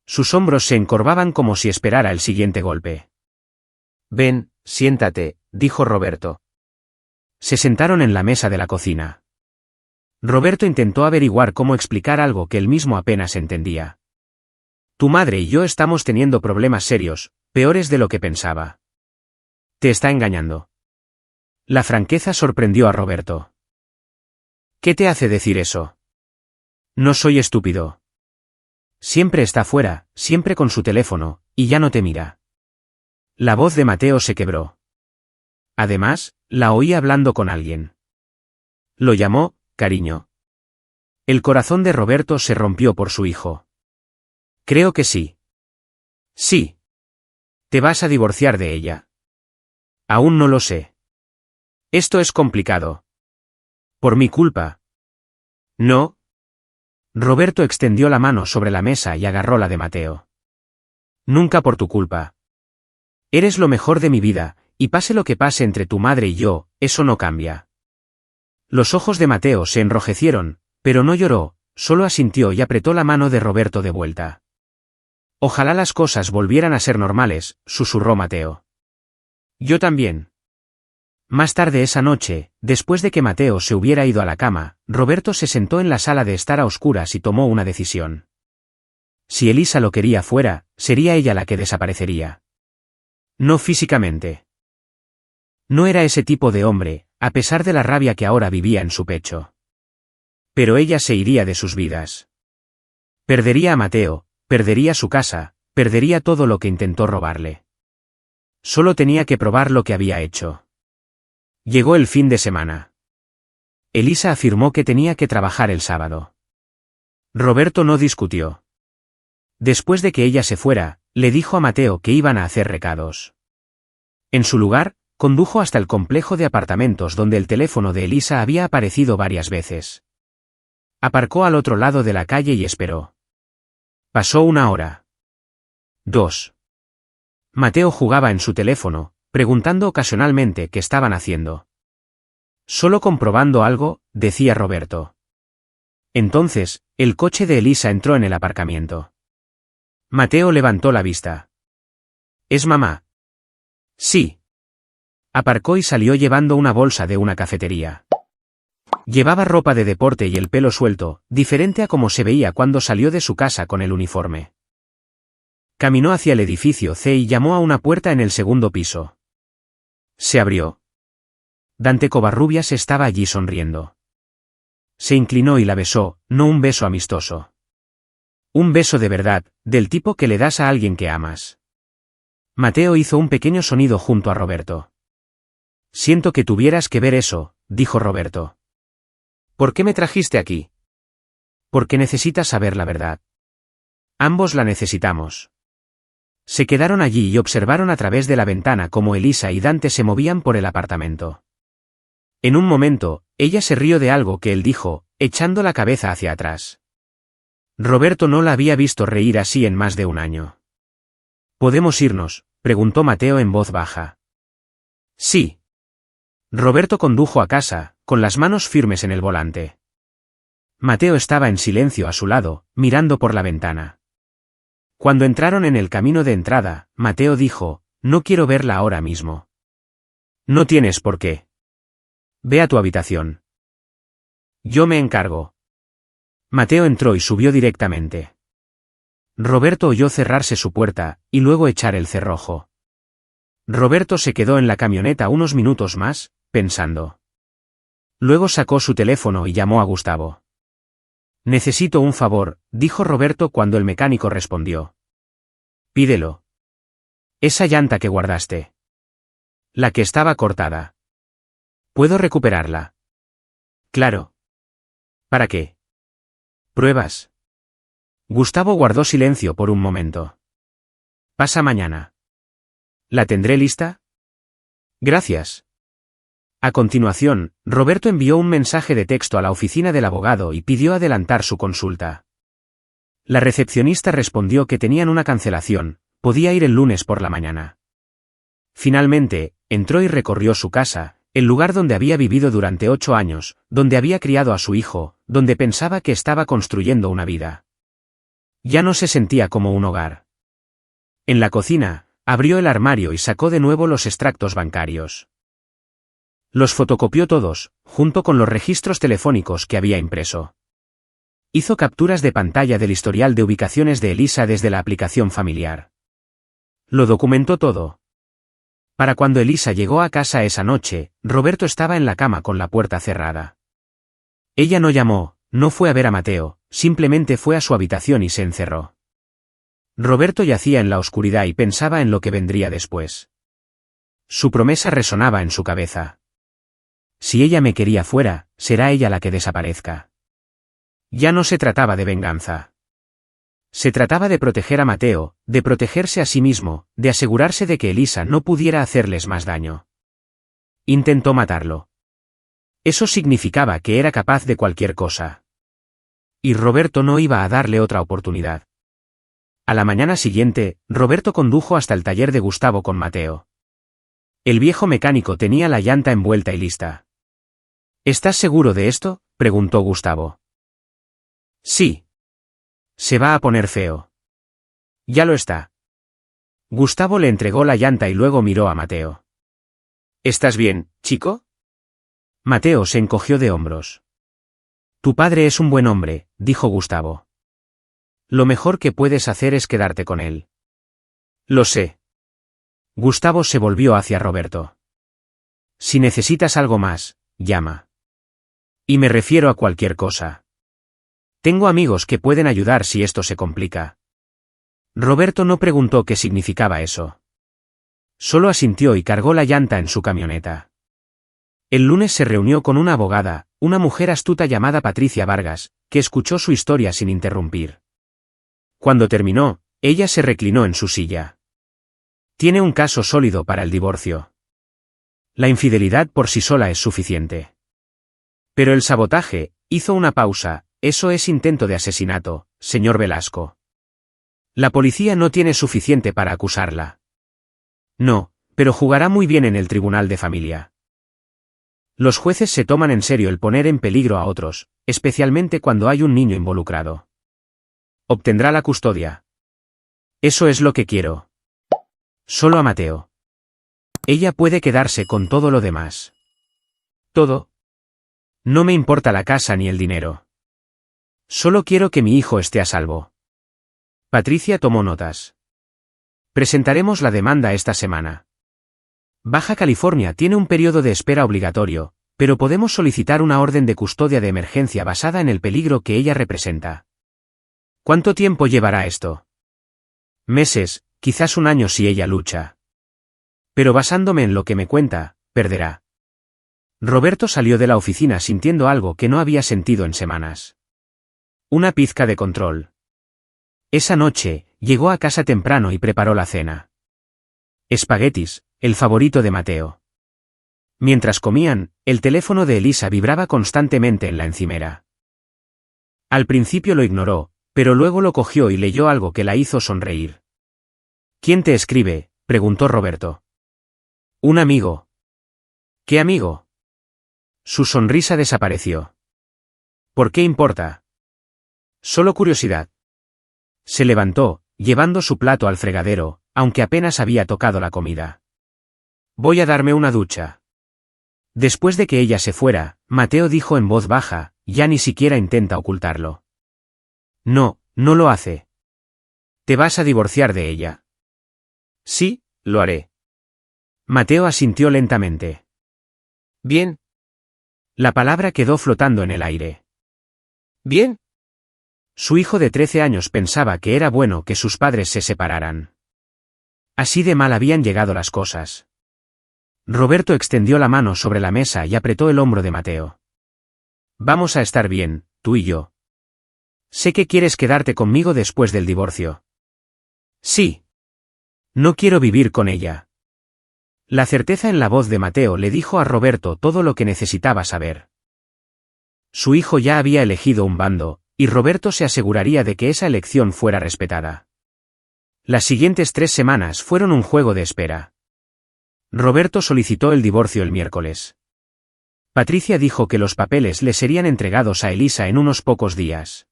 Sus hombros se encorvaban como si esperara el siguiente golpe. Ven, siéntate, dijo Roberto. Se sentaron en la mesa de la cocina. Roberto intentó averiguar cómo explicar algo que él mismo apenas entendía. Tu madre y yo estamos teniendo problemas serios, peores de lo que pensaba. Te está engañando. La franqueza sorprendió a Roberto. ¿Qué te hace decir eso? No soy estúpido. Siempre está fuera, siempre con su teléfono, y ya no te mira. La voz de Mateo se quebró. Además, la oí hablando con alguien. Lo llamó, cariño. El corazón de Roberto se rompió por su hijo. Creo que sí. Sí. Te vas a divorciar de ella. Aún no lo sé. Esto es complicado. Por mi culpa. No. Roberto extendió la mano sobre la mesa y agarró la de Mateo. Nunca por tu culpa. Eres lo mejor de mi vida, y pase lo que pase entre tu madre y yo, eso no cambia. Los ojos de Mateo se enrojecieron, pero no lloró, solo asintió y apretó la mano de Roberto de vuelta. Ojalá las cosas volvieran a ser normales, susurró Mateo. Yo también. Más tarde esa noche, después de que Mateo se hubiera ido a la cama, Roberto se sentó en la sala de estar a oscuras y tomó una decisión. Si Elisa lo quería fuera, sería ella la que desaparecería. No físicamente. No era ese tipo de hombre, a pesar de la rabia que ahora vivía en su pecho. Pero ella se iría de sus vidas. Perdería a Mateo, perdería su casa, perdería todo lo que intentó robarle. Solo tenía que probar lo que había hecho. Llegó el fin de semana. Elisa afirmó que tenía que trabajar el sábado. Roberto no discutió. Después de que ella se fuera, le dijo a Mateo que iban a hacer recados. En su lugar, condujo hasta el complejo de apartamentos donde el teléfono de Elisa había aparecido varias veces. Aparcó al otro lado de la calle y esperó. Pasó una hora. 2. Mateo jugaba en su teléfono, preguntando ocasionalmente qué estaban haciendo. Solo comprobando algo, decía Roberto. Entonces, el coche de Elisa entró en el aparcamiento. Mateo levantó la vista. ¿Es mamá? Sí. Aparcó y salió llevando una bolsa de una cafetería. Llevaba ropa de deporte y el pelo suelto, diferente a como se veía cuando salió de su casa con el uniforme. Caminó hacia el edificio C y llamó a una puerta en el segundo piso. Se abrió. Dante Covarrubias estaba allí sonriendo. Se inclinó y la besó, no un beso amistoso. Un beso de verdad, del tipo que le das a alguien que amas. Mateo hizo un pequeño sonido junto a Roberto. Siento que tuvieras que ver eso, dijo Roberto. ¿Por qué me trajiste aquí? Porque necesitas saber la verdad. Ambos la necesitamos. Se quedaron allí y observaron a través de la ventana cómo Elisa y Dante se movían por el apartamento. En un momento, ella se rió de algo que él dijo, echando la cabeza hacia atrás. Roberto no la había visto reír así en más de un año. ¿Podemos irnos?, preguntó Mateo en voz baja. Sí. Roberto condujo a casa, con las manos firmes en el volante. Mateo estaba en silencio a su lado, mirando por la ventana. Cuando entraron en el camino de entrada, Mateo dijo, no quiero verla ahora mismo. No tienes por qué. Ve a tu habitación. Yo me encargo. Mateo entró y subió directamente. Roberto oyó cerrarse su puerta, y luego echar el cerrojo. Roberto se quedó en la camioneta unos minutos más, pensando. Luego sacó su teléfono y llamó a Gustavo. Necesito un favor, dijo Roberto cuando el mecánico respondió. Pídelo. Esa llanta que guardaste. La que estaba cortada. ¿Puedo recuperarla? Claro. ¿Para qué? Pruebas. Gustavo guardó silencio por un momento. Pasa mañana. ¿La tendré lista? Gracias. A continuación, Roberto envió un mensaje de texto a la oficina del abogado y pidió adelantar su consulta. La recepcionista respondió que tenían una cancelación, podía ir el lunes por la mañana. Finalmente, entró y recorrió su casa, el lugar donde había vivido durante 8 años, donde había criado a su hijo, donde pensaba que estaba construyendo una vida. Ya no se sentía como un hogar. En la cocina, abrió el armario y sacó de nuevo los extractos bancarios. Los fotocopió todos, junto con los registros telefónicos que había impreso. Hizo capturas de pantalla del historial de ubicaciones de Elisa desde la aplicación familiar. Lo documentó todo. Para cuando Elisa llegó a casa esa noche, Roberto estaba en la cama con la puerta cerrada. Ella no llamó, no fue a ver a Mateo, simplemente fue a su habitación y se encerró. Roberto yacía en la oscuridad y pensaba en lo que vendría después. Su promesa resonaba en su cabeza. Si ella me quería fuera, será ella la que desaparezca. Ya no se trataba de venganza. Se trataba de proteger a Mateo, de protegerse a sí mismo, de asegurarse de que Elisa no pudiera hacerles más daño. Intentó matarlo. Eso significaba que era capaz de cualquier cosa. Y Roberto no iba a darle otra oportunidad. A la mañana siguiente, Roberto condujo hasta el taller de Gustavo con Mateo. El viejo mecánico tenía la llanta envuelta y lista. ¿Estás seguro de esto?, preguntó Gustavo. Sí. Se va a poner feo. Ya lo está. Gustavo le entregó la llanta y luego miró a Mateo. ¿Estás bien, chico? Mateo se encogió de hombros. Tu padre es un buen hombre, dijo Gustavo. Lo mejor que puedes hacer es quedarte con él. Lo sé. Gustavo se volvió hacia Roberto. Si necesitas algo más, llama. Y me refiero a cualquier cosa. Tengo amigos que pueden ayudar si esto se complica. Roberto no preguntó qué significaba eso. Solo asintió y cargó la llanta en su camioneta. El lunes se reunió con una abogada, una mujer astuta llamada Patricia Vargas, que escuchó su historia sin interrumpir. Cuando terminó, ella se reclinó en su silla. Tiene un caso sólido para el divorcio. La infidelidad por sí sola es suficiente. Pero el sabotaje, hizo una pausa, eso es intento de asesinato, señor Velasco. La policía no tiene suficiente para acusarla. No, pero jugará muy bien en el tribunal de familia. Los jueces se toman en serio el poner en peligro a otros, especialmente cuando hay un niño involucrado. Obtendrá la custodia. Eso es lo que quiero. Solo a Mateo. Ella puede quedarse con todo lo demás. ¿Todo? No me importa la casa ni el dinero. Solo quiero que mi hijo esté a salvo. Patricia tomó notas. Presentaremos la demanda esta semana. Baja California tiene un periodo de espera obligatorio, pero podemos solicitar una orden de custodia de emergencia basada en el peligro que ella representa. ¿Cuánto tiempo llevará esto? Meses, quizás un año si ella lucha. Pero basándome en lo que me cuenta, perderá. Roberto salió de la oficina sintiendo algo que no había sentido en semanas. Una pizca de control. Esa noche, llegó a casa temprano y preparó la cena. Espaguetis, el favorito de Mateo. Mientras comían, el teléfono de Elisa vibraba constantemente en la encimera. Al principio lo ignoró, pero luego lo cogió y leyó algo que la hizo sonreír. ¿Quién te escribe?, preguntó Roberto. Un amigo. ¿Qué amigo? Su sonrisa desapareció. ¿Por qué importa? Solo curiosidad. Se levantó, llevando su plato al fregadero, aunque apenas había tocado la comida. Voy a darme una ducha. Después de que ella se fuera, Mateo dijo en voz baja, ya ni siquiera intenta ocultarlo. No, no lo hace. ¿Te vas a divorciar de ella? Sí, lo haré. Mateo asintió lentamente. Bien. La palabra quedó flotando en el aire. Bien. Su hijo de 13 años pensaba que era bueno que sus padres se separaran. Así de mal habían llegado las cosas. Roberto extendió la mano sobre la mesa y apretó el hombro de Mateo. Vamos a estar bien, tú y yo. Sé que quieres quedarte conmigo después del divorcio. Sí. No quiero vivir con ella. La certeza en la voz de Mateo le dijo a Roberto todo lo que necesitaba saber. Su hijo ya había elegido un bando, y Roberto se aseguraría de que esa elección fuera respetada. Las siguientes 3 semanas fueron un juego de espera. Roberto solicitó el divorcio el miércoles. Patricia dijo que los papeles le serían entregados a Elisa en unos pocos días.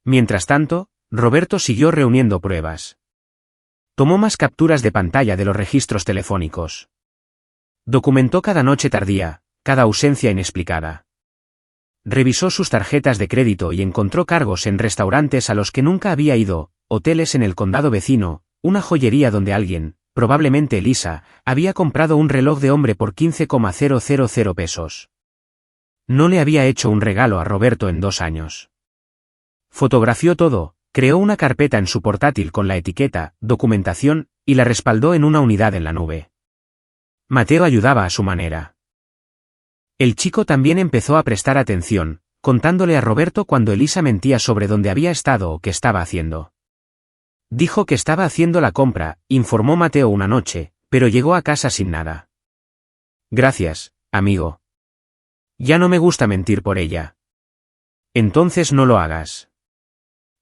Mientras tanto, Roberto siguió reuniendo pruebas. Tomó más capturas de pantalla de los registros telefónicos. Documentó cada noche tardía, cada ausencia inexplicada. Revisó sus tarjetas de crédito y encontró cargos en restaurantes a los que nunca había ido, hoteles en el condado vecino, una joyería donde alguien, probablemente Elisa, había comprado un reloj de hombre por 15,000 pesos. No le había hecho un regalo a Roberto en 2 años. Fotografió todo, creó una carpeta en su portátil con la etiqueta, documentación, y la respaldó en una unidad en la nube. Mateo ayudaba a su manera. El chico también empezó a prestar atención, contándole a Roberto cuando Elisa mentía sobre dónde había estado o qué estaba haciendo. Dijo que estaba haciendo la compra, informó Mateo una noche, pero llegó a casa sin nada. Gracias, amigo. Ya no me gusta mentir por ella. Entonces no lo hagas.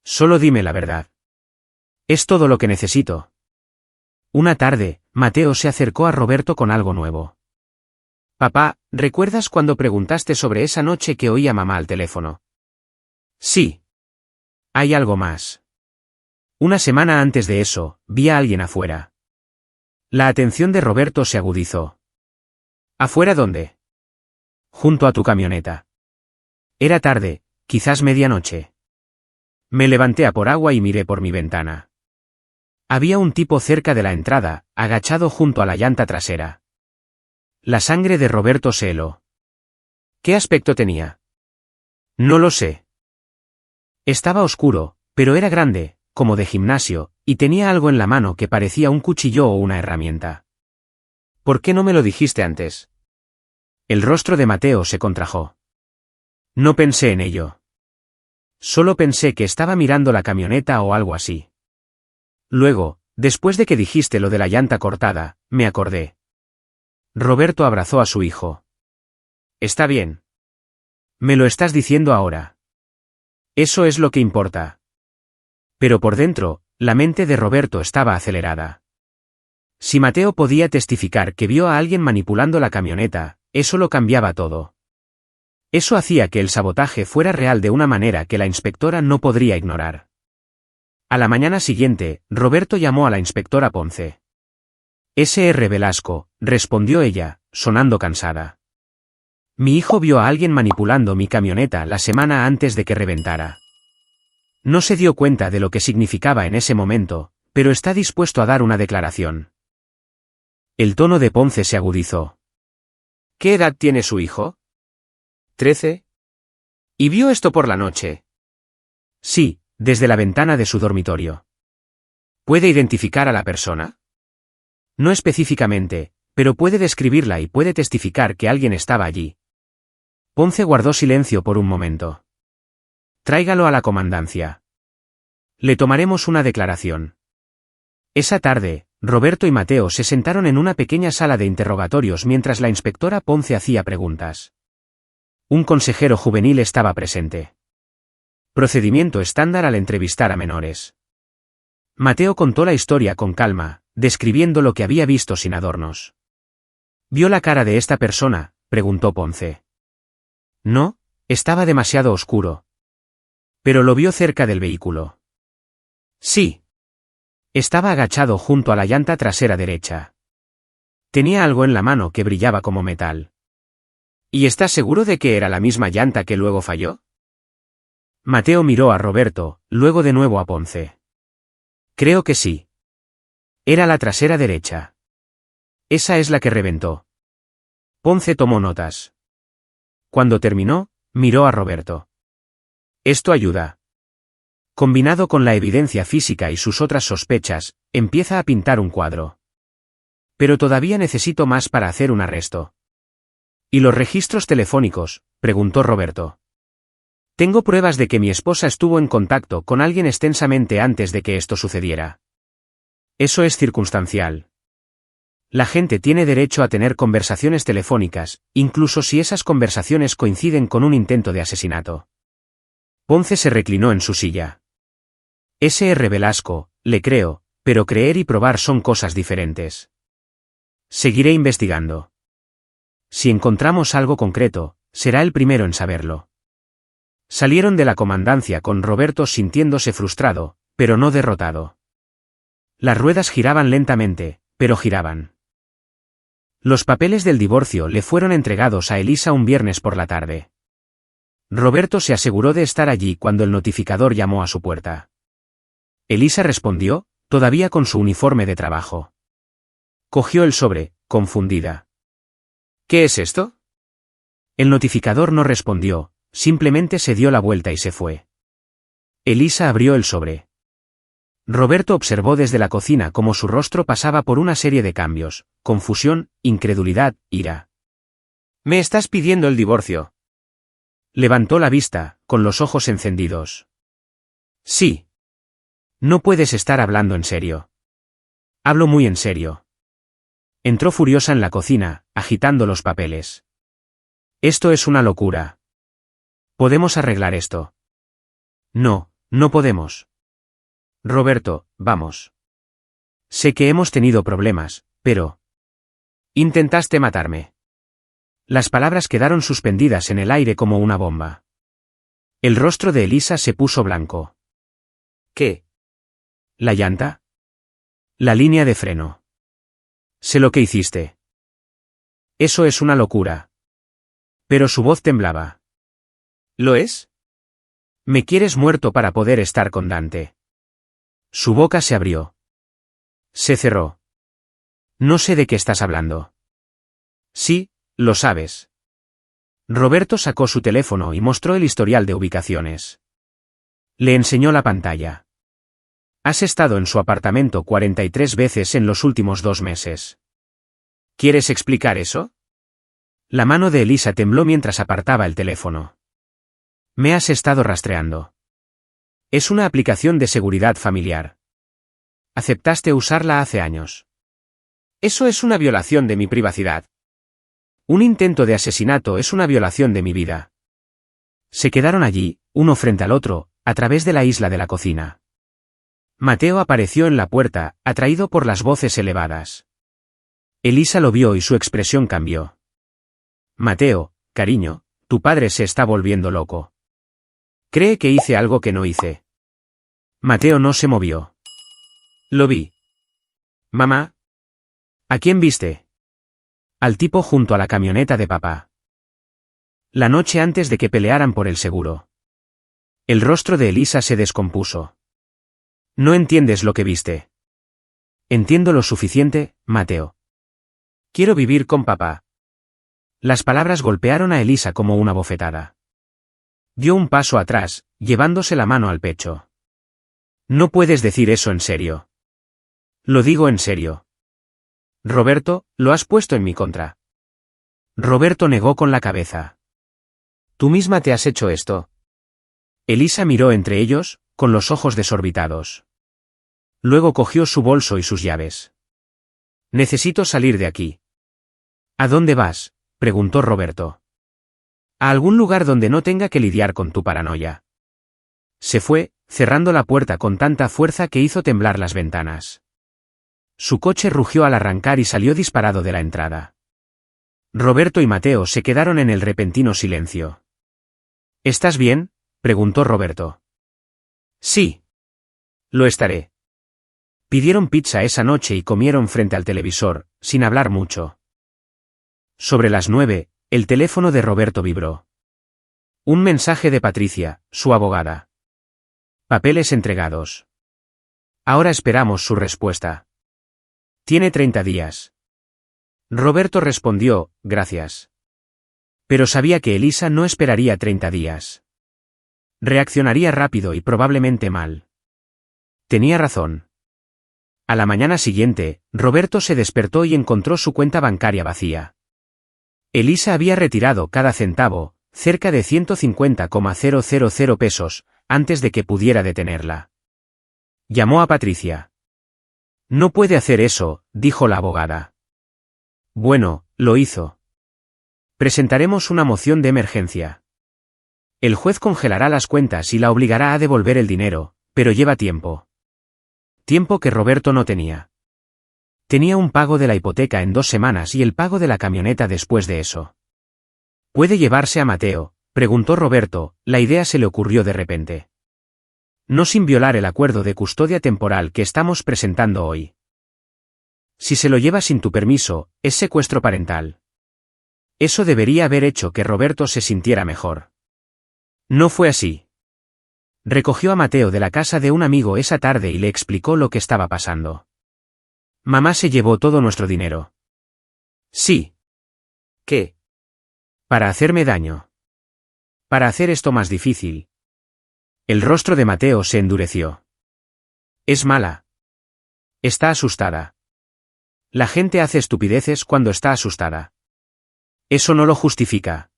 Solo dime la verdad. Es todo lo que necesito. Una tarde, Mateo se acercó a Roberto con algo nuevo. Papá, ¿recuerdas cuando preguntaste sobre esa noche que oí a mamá al teléfono? Sí. Hay algo más. Una semana antes de eso, vi a alguien afuera. La atención de Roberto se agudizó. ¿Afuera dónde? Junto a tu camioneta. Era tarde, quizás medianoche. Me levanté a por agua y miré por mi ventana. Había un tipo cerca de la entrada, agachado junto a la llanta trasera. La sangre de Roberto se heló. ¿Qué aspecto tenía? No lo sé. Estaba oscuro, pero era grande, como de gimnasio, y tenía algo en la mano que parecía un cuchillo o una herramienta. ¿Por qué no me lo dijiste antes? El rostro de Mateo se contrajo. No pensé en ello. Solo pensé que estaba mirando la camioneta o algo así. Luego, después de que dijiste lo de la llanta cortada, me acordé. Roberto abrazó a su hijo. Está bien. Me lo estás diciendo ahora. Eso es lo que importa. Pero por dentro, la mente de Roberto estaba acelerada. Si Mateo podía testificar que vio a alguien manipulando la camioneta, eso lo cambiaba todo. Eso hacía que el sabotaje fuera real de una manera que la inspectora no podría ignorar. A la mañana siguiente, Roberto llamó a la inspectora Ponce. «Sr. Velasco», respondió ella, sonando cansada. «Mi hijo vio a alguien manipulando mi camioneta la semana antes de que reventara. No se dio cuenta de lo que significaba en ese momento, pero está dispuesto a dar una declaración». El tono de Ponce se agudizó. «¿Qué edad tiene su hijo?» «13. ¿Y vio esto por la noche?» «Sí, desde la ventana de su dormitorio». «¿Puede identificar a la persona?» «No específicamente, pero puede describirla y puede testificar que alguien estaba allí». Ponce guardó silencio por un momento. «Tráigalo a la comandancia. Le tomaremos una declaración». Esa tarde, Roberto y Mateo se sentaron en una pequeña sala de interrogatorios mientras la inspectora Ponce hacía preguntas. Un consejero juvenil estaba presente. Procedimiento estándar al entrevistar a menores. Mateo contó la historia con calma, describiendo lo que había visto sin adornos. ¿Vio la cara de esta persona?, preguntó Ponce. No, estaba demasiado oscuro. Pero lo vio cerca del vehículo. Sí. Estaba agachado junto a la llanta trasera derecha. Tenía algo en la mano que brillaba como metal. ¿Y estás seguro de que era la misma llanta que luego falló? Mateo miró a Roberto, luego de nuevo a Ponce. Creo que sí. Era la trasera derecha. Esa es la que reventó. Ponce tomó notas. Cuando terminó, miró a Roberto. Esto ayuda. Combinado con la evidencia física y sus otras sospechas, empieza a pintar un cuadro. Pero todavía necesito más para hacer un arresto. ¿Y los registros telefónicos?, preguntó Roberto. Tengo pruebas de que mi esposa estuvo en contacto con alguien extensamente antes de que esto sucediera. Eso es circunstancial. La gente tiene derecho a tener conversaciones telefónicas, incluso si esas conversaciones coinciden con un intento de asesinato. Ponce se reclinó en su silla. Sr. Velasco, le creo, pero creer y probar son cosas diferentes. Seguiré investigando. Si encontramos algo concreto, será el primero en saberlo. Salieron de la comandancia con Roberto sintiéndose frustrado, pero no derrotado. Las ruedas giraban lentamente, pero giraban. Los papeles del divorcio le fueron entregados a Elisa un viernes por la tarde. Roberto se aseguró de estar allí cuando el notificador llamó a su puerta. Elisa respondió, todavía con su uniforme de trabajo. Cogió el sobre, confundida. ¿Qué es esto? El notificador no respondió, simplemente se dio la vuelta y se fue. Elisa abrió el sobre. Roberto observó desde la cocina cómo su rostro pasaba por una serie de cambios: confusión, incredulidad, ira. ¿Me estás pidiendo el divorcio? Levantó la vista, con los ojos encendidos. Sí. No puedes estar hablando en serio. Hablo muy en serio. Entró furiosa en la cocina, agitando los papeles. Esto es una locura. ¿Podemos arreglar esto? No, no podemos. Roberto, vamos. Sé que hemos tenido problemas, pero... Intentaste matarme. Las palabras quedaron suspendidas en el aire como una bomba. El rostro de Elisa se puso blanco. ¿Qué? ¿La llanta? La línea de freno. Sé lo que hiciste. Eso es una locura. Pero su voz temblaba. ¿Lo es? Me quieres muerto para poder estar con Dante. Su boca se abrió. Se cerró. No sé de qué estás hablando. Sí, lo sabes. Roberto sacó su teléfono y mostró el historial de ubicaciones. Le enseñó la pantalla. Has estado en su apartamento 43 veces en los últimos 2 meses. ¿Quieres explicar eso? La mano de Elisa tembló mientras apartaba el teléfono. Me has estado rastreando. Es una aplicación de seguridad familiar. Aceptaste usarla hace años. Eso es una violación de mi privacidad. Un intento de asesinato es una violación de mi vida. Se quedaron allí, uno frente al otro, a través de la isla de la cocina. Mateo apareció en la puerta, atraído por las voces elevadas. Elisa lo vio y su expresión cambió. Mateo, cariño, tu padre se está volviendo loco. Cree que hice algo que no hice. Mateo no se movió. Lo vi. Mamá. ¿A quién viste? Al tipo junto a la camioneta de papá. La noche antes de que pelearan por el seguro. El rostro de Elisa se descompuso. No entiendes lo que viste. Entiendo lo suficiente, Mateo. Quiero vivir con papá. Las palabras golpearon a Elisa como una bofetada. Dio un paso atrás, llevándose la mano al pecho. No puedes decir eso en serio. Lo digo en serio. Roberto, lo has puesto en mi contra. Roberto negó con la cabeza. Tú misma te has hecho esto. Elisa miró entre ellos, con los ojos desorbitados. Luego cogió su bolso y sus llaves. Necesito salir de aquí. ¿A dónde vas?, preguntó Roberto. A algún lugar donde no tenga que lidiar con tu paranoia. Se fue, cerrando la puerta con tanta fuerza que hizo temblar las ventanas. Su coche rugió al arrancar y salió disparado de la entrada. Roberto y Mateo se quedaron en el repentino silencio. ¿Estás bien?, preguntó Roberto. Sí. Lo estaré. Pidieron pizza esa noche y comieron frente al televisor, sin hablar mucho. Sobre las 9, el teléfono de Roberto vibró. Un mensaje de Patricia, su abogada. Papeles entregados. Ahora esperamos su respuesta. Tiene 30 días. Roberto respondió, gracias. Pero sabía que Elisa no esperaría 30 días. Reaccionaría rápido y probablemente mal. Tenía razón. A la mañana siguiente, Roberto se despertó y encontró su cuenta bancaria vacía. Elisa había retirado cada centavo, cerca de 150,000 pesos, antes de que pudiera detenerla. Llamó a Patricia. No puede hacer eso, dijo la abogada. Bueno, lo hizo. Presentaremos una moción de emergencia. El juez congelará las cuentas y la obligará a devolver el dinero, pero lleva tiempo. Tiempo que Roberto no tenía. Tenía un pago de la hipoteca en 2 semanas y el pago de la camioneta después de eso. ¿Puede llevarse a Mateo?, preguntó Roberto, la idea se le ocurrió de repente. No sin violar el acuerdo de custodia temporal que estamos presentando hoy. Si se lo lleva sin tu permiso, es secuestro parental. Eso debería haber hecho que Roberto se sintiera mejor. No fue así. Recogió a Mateo de la casa de un amigo esa tarde y le explicó lo que estaba pasando. Mamá se llevó todo nuestro dinero. Sí. ¿Qué? Para hacerme daño. Para hacer esto más difícil. El rostro de Mateo se endureció. Es mala. Está asustada. La gente hace estupideces cuando está asustada. Eso no lo justifica.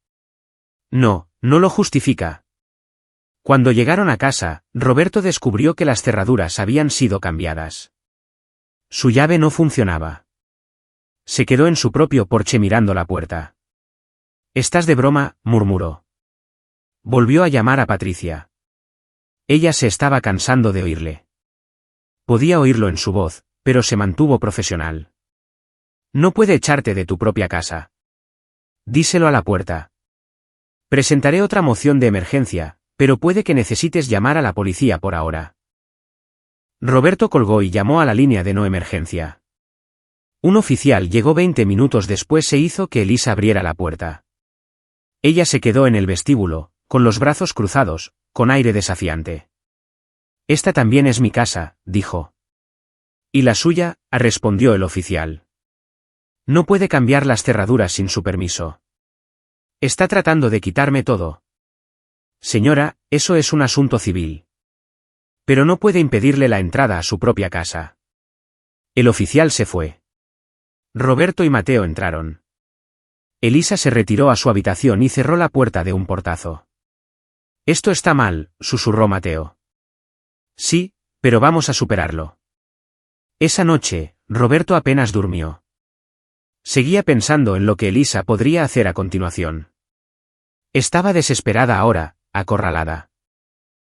No, no lo justifica. Cuando llegaron a casa, Roberto descubrió que las cerraduras habían sido cambiadas. Su llave no funcionaba. Se quedó en su propio porche mirando la puerta. «¿Estás de broma?», murmuró. Volvió a llamar a Patricia. Ella se estaba cansando de oírle. Podía oírlo en su voz, pero se mantuvo profesional. «No puede echarte de tu propia casa. Díselo a la puerta. Presentaré otra moción de emergencia, pero puede que necesites llamar a la policía por ahora». Roberto colgó y llamó a la línea de no emergencia. Un oficial llegó 20 minutos después e hizo que Elisa abriera la puerta. Ella se quedó en el vestíbulo, con los brazos cruzados, con aire desafiante. «Esta también es mi casa», dijo. «¿Y la suya?», respondió el oficial. «No puede cambiar las cerraduras sin su permiso. Está tratando de quitarme todo». «Señora, eso es un asunto civil. Pero no puede impedirle la entrada a su propia casa». El oficial se fue. Roberto y Mateo entraron. Elisa se retiró a su habitación y cerró la puerta de un portazo. «Esto está mal», susurró Mateo. «Sí, pero vamos a superarlo». Esa noche, Roberto apenas durmió. Seguía pensando en lo que Elisa podría hacer a continuación. Estaba desesperada ahora, acorralada.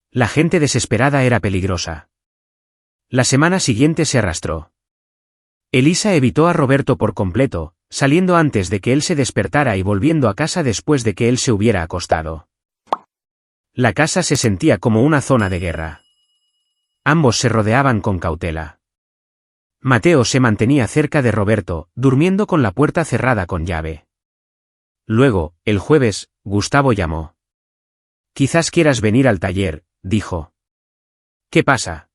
La gente desesperada era peligrosa. La semana siguiente se arrastró. Elisa evitó a Roberto por completo, saliendo antes de que él se despertara y volviendo a casa después de que él se hubiera acostado. La casa se sentía como una zona de guerra. Ambos se rodeaban con cautela. Mateo se mantenía cerca de Roberto, durmiendo con la puerta cerrada con llave. Luego, el jueves, Gustavo llamó. «Quizás quieras venir al taller», dijo. «¿Qué pasa?»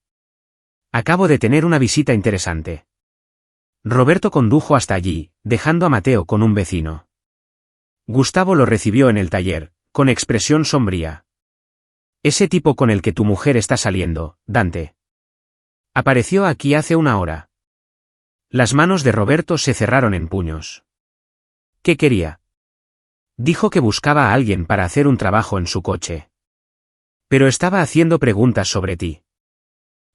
«Acabo de tener una visita interesante». Roberto condujo hasta allí, dejando a Mateo con un vecino. Gustavo lo recibió en el taller, con expresión sombría. «Ese tipo con el que tu mujer está saliendo, Dante. Apareció aquí hace una hora». Las manos de Roberto se cerraron en puños. «¿Qué quería?» «Dijo que buscaba a alguien para hacer un trabajo en su coche. Pero estaba haciendo preguntas sobre ti.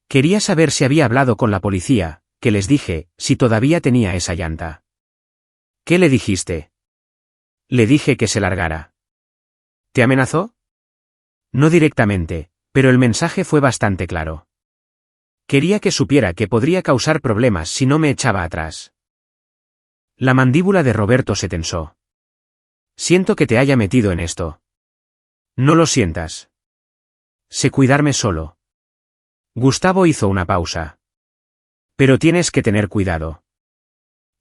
Quería saber si había hablado con la policía, que les dije, si todavía tenía esa llanta». «¿Qué le dijiste?» «Le dije que se largara». «¿Te amenazó?» «No directamente, pero el mensaje fue bastante claro. Quería que supiera que podría causar problemas si no me echaba atrás». La mandíbula de Roberto se tensó. «Siento que te haya metido en esto». «No lo sientas. Sé cuidarme solo». Gustavo hizo una pausa. «Pero tienes que tener cuidado.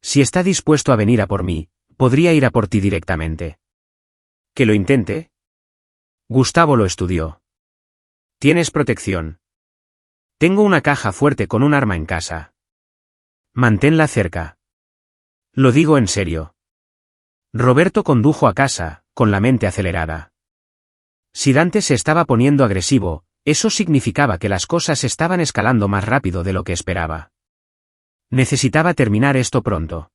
Si está dispuesto a venir a por mí, podría ir a por ti directamente». «¿Que lo intente?» Gustavo lo estudió. «¿Tienes protección?» «Tengo una caja fuerte con un arma en casa». «Manténla cerca». «Lo digo en serio». Roberto condujo a casa, con la mente acelerada. Si Dante se estaba poniendo agresivo, eso significaba que las cosas estaban escalando más rápido de lo que esperaba. Necesitaba terminar esto pronto.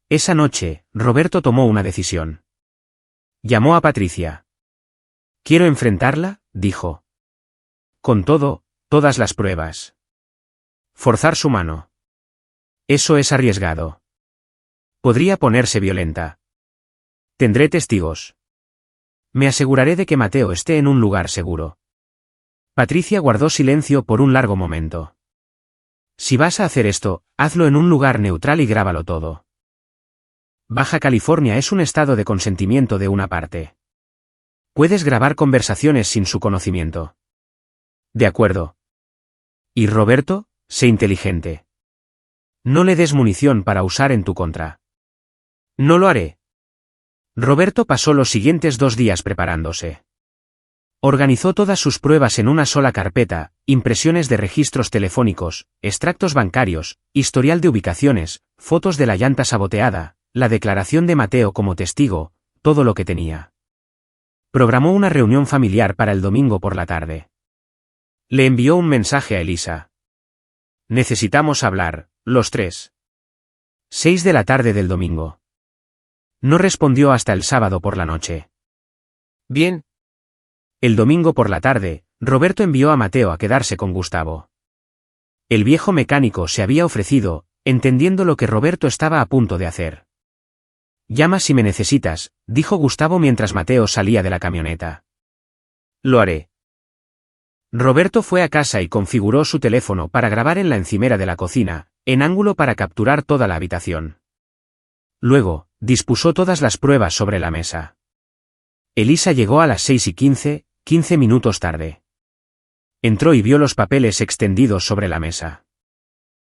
Esa noche, Roberto tomó una decisión. Llamó a Patricia. «¿Quiero enfrentarla?», dijo. «Con todo, todas las pruebas. Forzar su mano. Eso es arriesgado. Podría ponerse violenta. Tendré testigos. Me aseguraré de que Mateo esté en un lugar seguro». Patricia guardó silencio por un largo momento. «Si vas a hacer esto, hazlo en un lugar neutral y grábalo todo. Baja California es un estado de consentimiento de una parte. Puedes grabar conversaciones sin su conocimiento». «De acuerdo». «Y Roberto, sé inteligente. No le des munición para usar en tu contra». «No lo haré». Roberto pasó los siguientes 2 días preparándose. Organizó todas sus pruebas en una sola carpeta: impresiones de registros telefónicos, extractos bancarios, historial de ubicaciones, fotos de la llanta saboteada, la declaración de Mateo como testigo, todo lo que tenía. Programó una reunión familiar para el domingo por la tarde. Le envió un mensaje a Elisa. «Necesitamos hablar, los 3». 6 de la tarde del domingo. No respondió hasta el sábado por la noche. «Bien». El domingo por la tarde, Roberto envió a Mateo a quedarse con Gustavo. El viejo mecánico se había ofrecido, entendiendo lo que Roberto estaba a punto de hacer. «Llama si me necesitas», dijo Gustavo mientras Mateo salía de la camioneta. «Lo haré». Roberto fue a casa y configuró su teléfono para grabar en la encimera de la cocina, en ángulo para capturar toda la habitación. Luego, dispuso todas las pruebas sobre la mesa. Elisa llegó a las 6:15, 15 minutos tarde. Entró y vio los papeles extendidos sobre la mesa.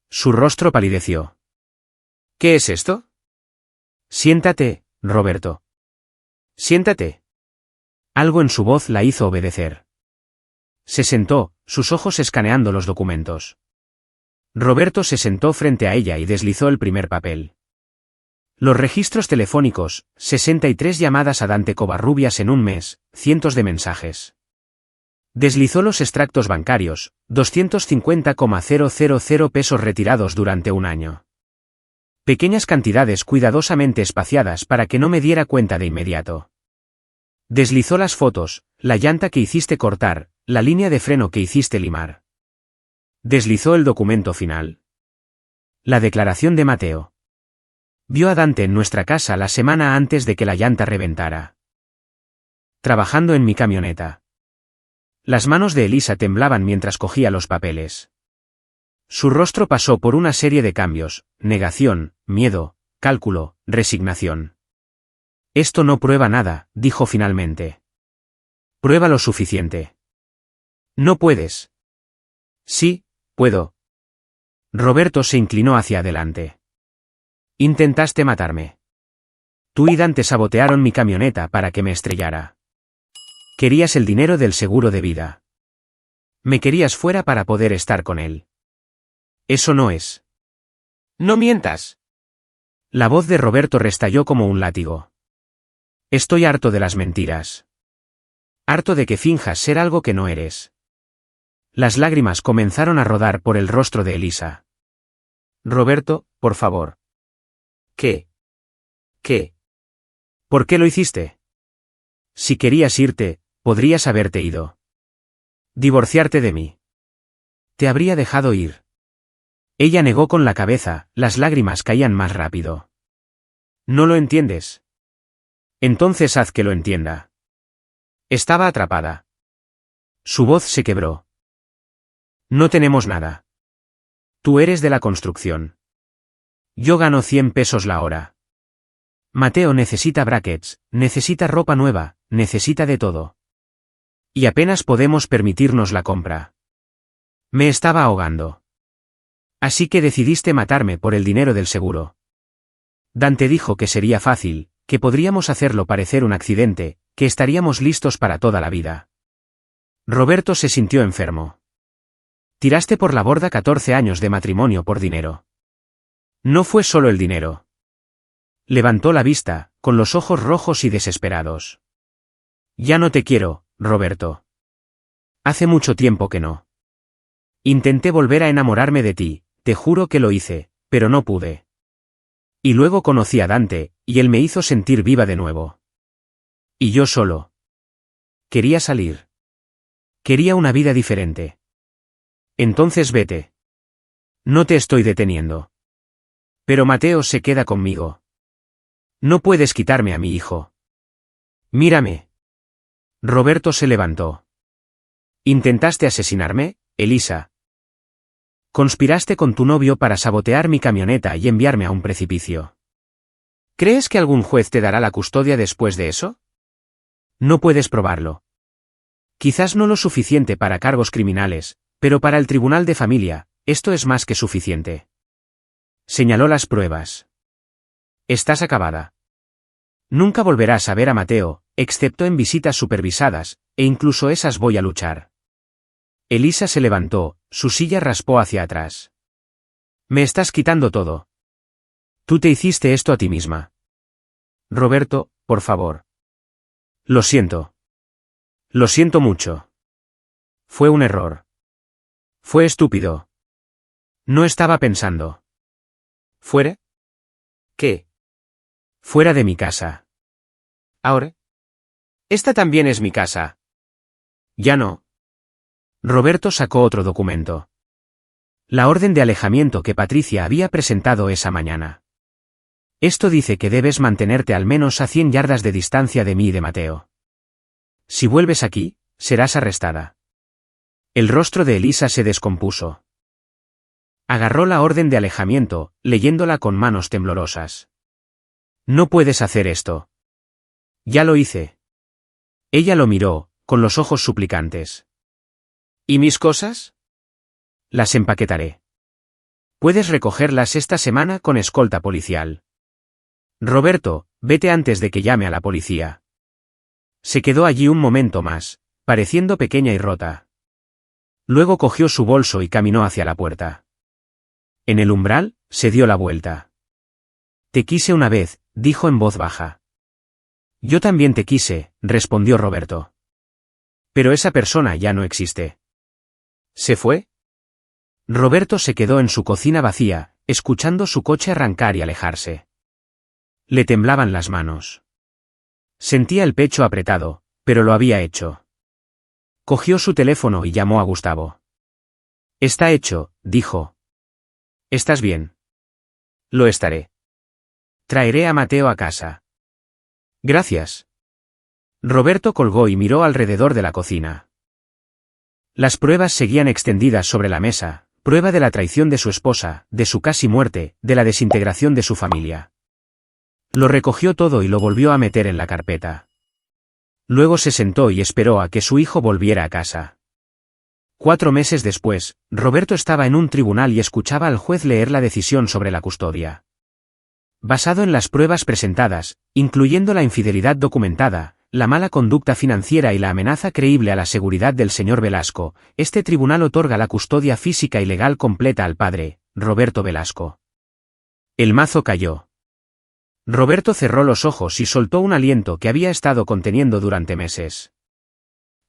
Su rostro palideció. «¿Qué es esto?» «Siéntate, Roberto». «Siéntate». Algo en su voz la hizo obedecer. Se sentó, sus ojos escaneando los documentos. Roberto se sentó frente a ella y deslizó el primer papel. Los registros telefónicos: 63 llamadas a Dante Covarrubias en un mes, cientos de mensajes. Deslizó los extractos bancarios: 250,000 pesos retirados durante un año. Pequeñas cantidades cuidadosamente espaciadas para que no me diera cuenta de inmediato. Deslizó las fotos: la llanta que hiciste cortar, la línea de freno que hiciste limar. Deslizó el documento final. La declaración de Mateo. Vio a Dante en nuestra casa la semana antes de que la llanta reventara. Trabajando en mi camioneta. Las manos de Elisa temblaban mientras cogía los papeles. Su rostro pasó por una serie de cambios: negación, miedo, cálculo, resignación. Esto no prueba nada, dijo finalmente. Prueba lo suficiente. No puedes. Sí, puedo. Roberto se inclinó hacia adelante. Intentaste matarme. Tú y Dante sabotearon mi camioneta para que me estrellara. Querías el dinero del seguro de vida. Me querías fuera para poder estar con él. Eso no es. No mientas. La voz de Roberto restalló como un látigo. Estoy harto de las mentiras. Harto de que finjas ser algo que no eres. Las lágrimas comenzaron a rodar por el rostro de Elisa. Roberto, por favor. ¿Qué? ¿Qué? ¿Por qué lo hiciste? Si querías irte, podrías haberte ido. Divorciarte de mí. Te habría dejado ir. Ella negó con la cabeza, las lágrimas caían más rápido. ¿No lo entiendes? Entonces haz que lo entienda. Estaba atrapada. Su voz se quebró. No tenemos nada. Tú eres de la construcción. Yo gano 100 pesos la hora. Mateo necesita brackets, necesita ropa nueva, necesita de todo. Y apenas podemos permitirnos la compra. Me estaba ahogando. Así que decidiste matarme por el dinero del seguro. Dante dijo que sería fácil, que podríamos hacerlo parecer un accidente, que estaríamos listos para toda la vida. Roberto se sintió enfermo. Tiraste por la borda 14 años de matrimonio por dinero. No fue solo el dinero. Levantó la vista, con los ojos rojos y desesperados. Ya no te quiero, Roberto. Hace mucho tiempo que no. Intenté volver a enamorarme de ti, te juro que lo hice, pero no pude. Y luego conocí a Dante, y él me hizo sentir viva de nuevo. Y yo solo. Quería salir. Quería una vida diferente. Entonces vete. No te estoy deteniendo. Pero Mateo se queda conmigo. No puedes quitarme a mi hijo. Mírame. Roberto se levantó. ¿Intentaste asesinarme, Elisa? Conspiraste con tu novio para sabotear mi camioneta y enviarme a un precipicio. ¿Crees que algún juez te dará la custodia después de eso? No puedes probarlo. Quizás no lo suficiente para cargos criminales, pero para el tribunal de familia, esto es más que suficiente. Señaló las pruebas. Estás acabada. Nunca volverás a ver a Mateo, excepto en visitas supervisadas, e incluso esas voy a luchar. Elisa se levantó, su silla raspó hacia atrás. Me estás quitando todo. Tú te hiciste esto a ti misma. Roberto, por favor. Lo siento. Lo siento mucho. Fue un error. Fue estúpido. No estaba pensando. ¿Fuera? ¿Qué? Fuera de mi casa. ¿Ahora? Esta también es mi casa. Ya no. Roberto sacó otro documento. La orden de alejamiento que Patricia había presentado esa mañana. Esto dice que debes mantenerte al menos a 100 yardas de distancia de mí y de Mateo. Si vuelves aquí, serás arrestada. El rostro de Elisa se descompuso. Agarró la orden de alejamiento, leyéndola con manos temblorosas. No puedes hacer esto. Ya lo hice. Ella lo miró, con los ojos suplicantes. ¿Y mis cosas? Las empaquetaré. Puedes recogerlas esta semana con escolta policial. Roberto, vete antes de que llame a la policía. Se quedó allí un momento más, pareciendo pequeña y rota. Luego cogió su bolso y caminó hacia la puerta. En el umbral, se dio la vuelta. Te quise una vez, dijo en voz baja. Yo también te quise, respondió Roberto. Pero esa persona ya no existe. ¿Se fue? Roberto se quedó en su cocina vacía, escuchando su coche arrancar y alejarse. Le temblaban las manos. Sentía el pecho apretado, pero lo había hecho. Cogió su teléfono y llamó a Gustavo. Está hecho, dijo. ¿Estás bien? Lo estaré. Traeré a Mateo a casa. Gracias. Roberto colgó y miró alrededor de la cocina. Las pruebas seguían extendidas sobre la mesa, prueba de la traición de su esposa, de su casi muerte, de la desintegración de su familia. Lo recogió todo y lo volvió a meter en la carpeta. Luego se sentó y esperó a que su hijo volviera a casa. 4 meses después, Roberto estaba en un tribunal y escuchaba al juez leer la decisión sobre la custodia. Basado en las pruebas presentadas, incluyendo la infidelidad documentada, la mala conducta financiera y la amenaza creíble a la seguridad del señor Velasco, este tribunal otorga la custodia física y legal completa al padre, Roberto Velasco. El mazo cayó. Roberto cerró los ojos y soltó un aliento que había estado conteniendo durante meses.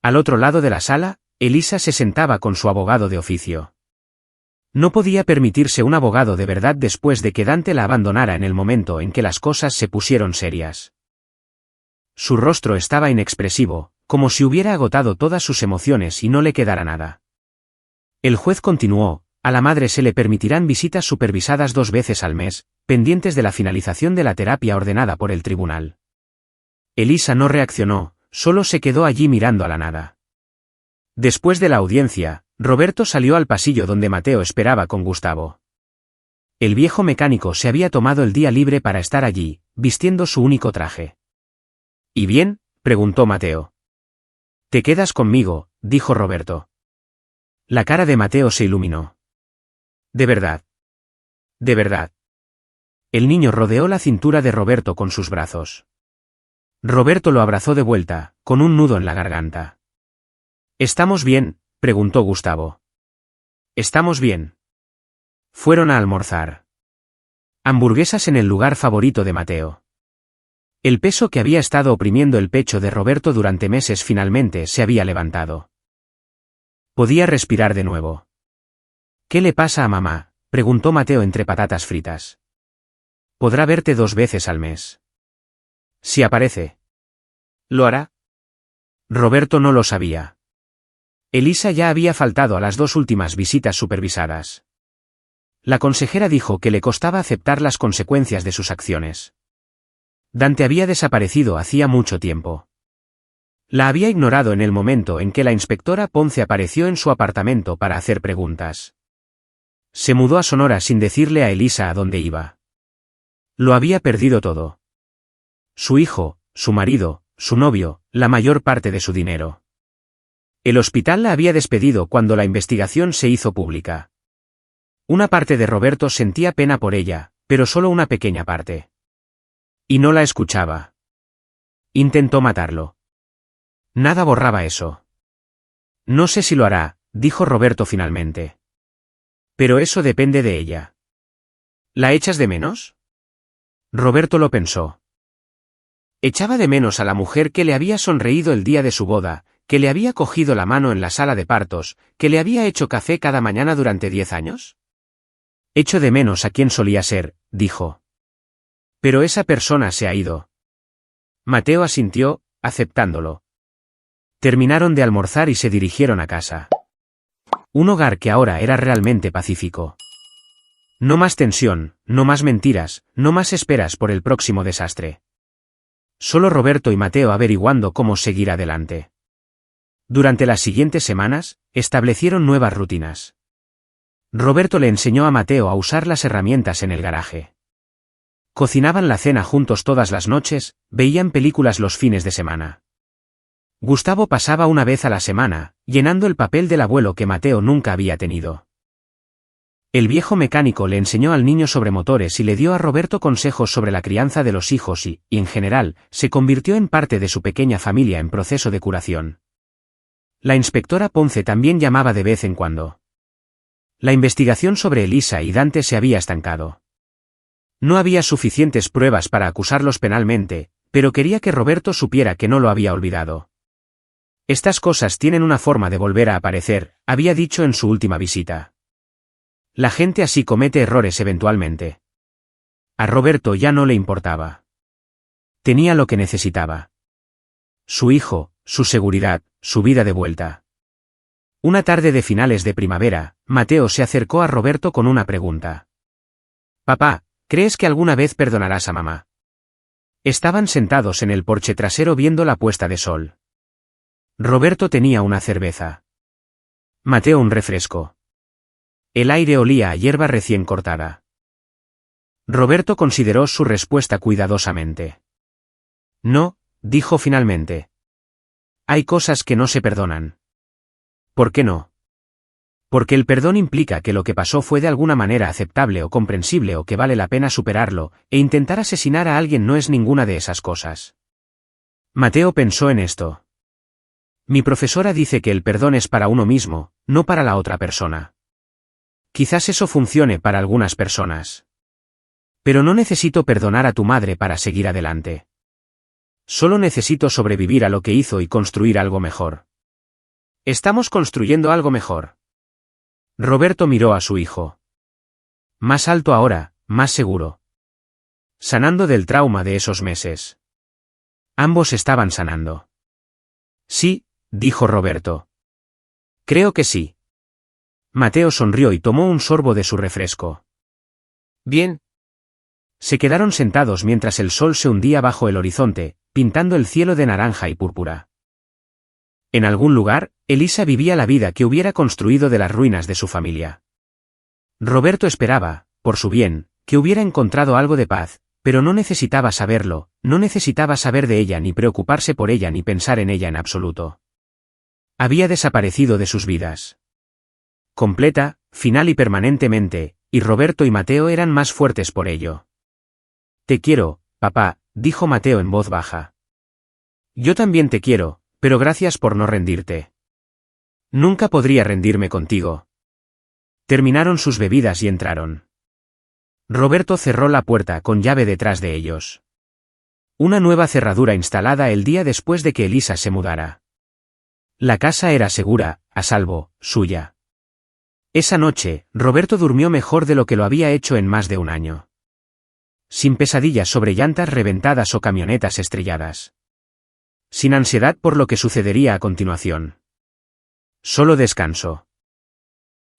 Al otro lado de la sala, Elisa se sentaba con su abogado de oficio. No podía permitirse un abogado de verdad después de que Dante la abandonara en el momento en que las cosas se pusieron serias. Su rostro estaba inexpresivo, como si hubiera agotado todas sus emociones y no le quedara nada. El juez continuó: a la madre se le permitirán visitas supervisadas 2 veces al mes, pendientes de la finalización de la terapia ordenada por el tribunal. Elisa no reaccionó, solo se quedó allí mirando a la nada. Después de la audiencia, Roberto salió al pasillo donde Mateo esperaba con Gustavo. El viejo mecánico se había tomado el día libre para estar allí, vistiendo su único traje. ¿Y bien?, preguntó Mateo. «Te quedas conmigo», dijo Roberto. La cara de Mateo se iluminó. «¿De verdad? ¿De verdad?» El niño rodeó la cintura de Roberto con sus brazos. Roberto lo abrazó de vuelta, con un nudo en la garganta. «¿Estamos bien?», preguntó Gustavo. «Estamos bien». Fueron a almorzar. Hamburguesas en el lugar favorito de Mateo. El peso que había estado oprimiendo el pecho de Roberto durante meses finalmente se había levantado. Podía respirar de nuevo. «¿Qué le pasa a mamá?», preguntó Mateo entre patatas fritas. «Podrá verte 2 veces al mes. Si aparece. ¿Lo hará?». Roberto no lo sabía. Elisa ya había faltado a las 2 últimas visitas supervisadas. La consejera dijo que le costaba aceptar las consecuencias de sus acciones. Dante había desaparecido hacía mucho tiempo. La había ignorado en el momento en que la inspectora Ponce apareció en su apartamento para hacer preguntas. Se mudó a Sonora sin decirle a Elisa a dónde iba. Lo había perdido todo. Su hijo, su marido, su novio, la mayor parte de su dinero. El hospital la había despedido cuando la investigación se hizo pública. Una parte de Roberto sentía pena por ella, pero solo una pequeña parte. Y no la escuchaba. Intentó matarlo. Nada borraba eso. «No sé si lo hará», dijo Roberto finalmente. «Pero eso depende de ella». «¿La echas de menos?». Roberto lo pensó. Echaba de menos a la mujer que le había sonreído el día de su boda, que le había cogido la mano en la sala de partos, que le había hecho café cada mañana durante 10 años. «Echo de menos a quien solía ser», dijo. «Pero esa persona se ha ido». Mateo asintió, aceptándolo. Terminaron de almorzar y se dirigieron a casa. Un hogar que ahora era realmente pacífico. No más tensión, no más mentiras, no más esperas por el próximo desastre. Solo Roberto y Mateo averiguando cómo seguir adelante. Durante las siguientes semanas, establecieron nuevas rutinas. Roberto le enseñó a Mateo a usar las herramientas en el garaje. Cocinaban la cena juntos todas las noches, veían películas los fines de semana. Gustavo pasaba una vez a la semana, llenando el papel del abuelo que Mateo nunca había tenido. El viejo mecánico le enseñó al niño sobre motores y le dio a Roberto consejos sobre la crianza de los hijos y, en general, se convirtió en parte de su pequeña familia en proceso de curación. La inspectora Ponce también llamaba de vez en cuando. La investigación sobre Elisa y Dante se había estancado. No había suficientes pruebas para acusarlos penalmente, pero quería que Roberto supiera que no lo había olvidado. «Estas cosas tienen una forma de volver a aparecer», había dicho en su última visita. «La gente así comete errores eventualmente». A Roberto ya no le importaba. Tenía lo que necesitaba. Su hijo, su seguridad, su vida de vuelta. Una tarde de finales de primavera, Mateo se acercó a Roberto con una pregunta. «Papá, ¿crees que alguna vez perdonarás a mamá?». Estaban sentados en el porche trasero viendo la puesta de sol. Roberto tenía una cerveza. Mateo un refresco. El aire olía a hierba recién cortada. Roberto consideró su respuesta cuidadosamente. No, dijo finalmente. Hay cosas que no se perdonan. ¿Por qué no? Porque el perdón implica que lo que pasó fue de alguna manera aceptable o comprensible o que vale la pena superarlo, e intentar asesinar a alguien no es ninguna de esas cosas. Mateo pensó en esto. Mi profesora dice que el perdón es para uno mismo, no para la otra persona. Quizás eso funcione para algunas personas. Pero no necesito perdonar a tu madre para seguir adelante. Solo necesito sobrevivir a lo que hizo y construir algo mejor. Estamos construyendo algo mejor. Roberto miró a su hijo. Más alto ahora, más seguro. Sanando del trauma de esos meses. Ambos estaban sanando. Sí, dijo Roberto. Creo que sí. Mateo sonrió y tomó un sorbo de su refresco. Bien. Se quedaron sentados mientras el sol se hundía bajo el horizonte, pintando el cielo de naranja y púrpura. En algún lugar, Elisa vivía la vida que hubiera construido de las ruinas de su familia. Roberto esperaba, por su bien, que hubiera encontrado algo de paz, pero no necesitaba saberlo, no necesitaba saber de ella ni preocuparse por ella ni pensar en ella en absoluto. Había desaparecido de sus vidas. Completa, final y permanentemente, y Roberto y Mateo eran más fuertes por ello. Te quiero, papá, dijo Mateo en voz baja. Yo también te quiero, pero gracias por no rendirte. Nunca podría rendirme contigo. Terminaron sus bebidas y entraron. Roberto cerró la puerta con llave detrás de ellos. Una nueva cerradura instalada el día después de que Elisa se mudara. La casa era segura, a salvo, suya. Esa noche, Roberto durmió mejor de lo que lo había hecho en más de un año. Sin pesadillas sobre llantas reventadas o camionetas estrelladas. Sin ansiedad por lo que sucedería a continuación. Solo descanso.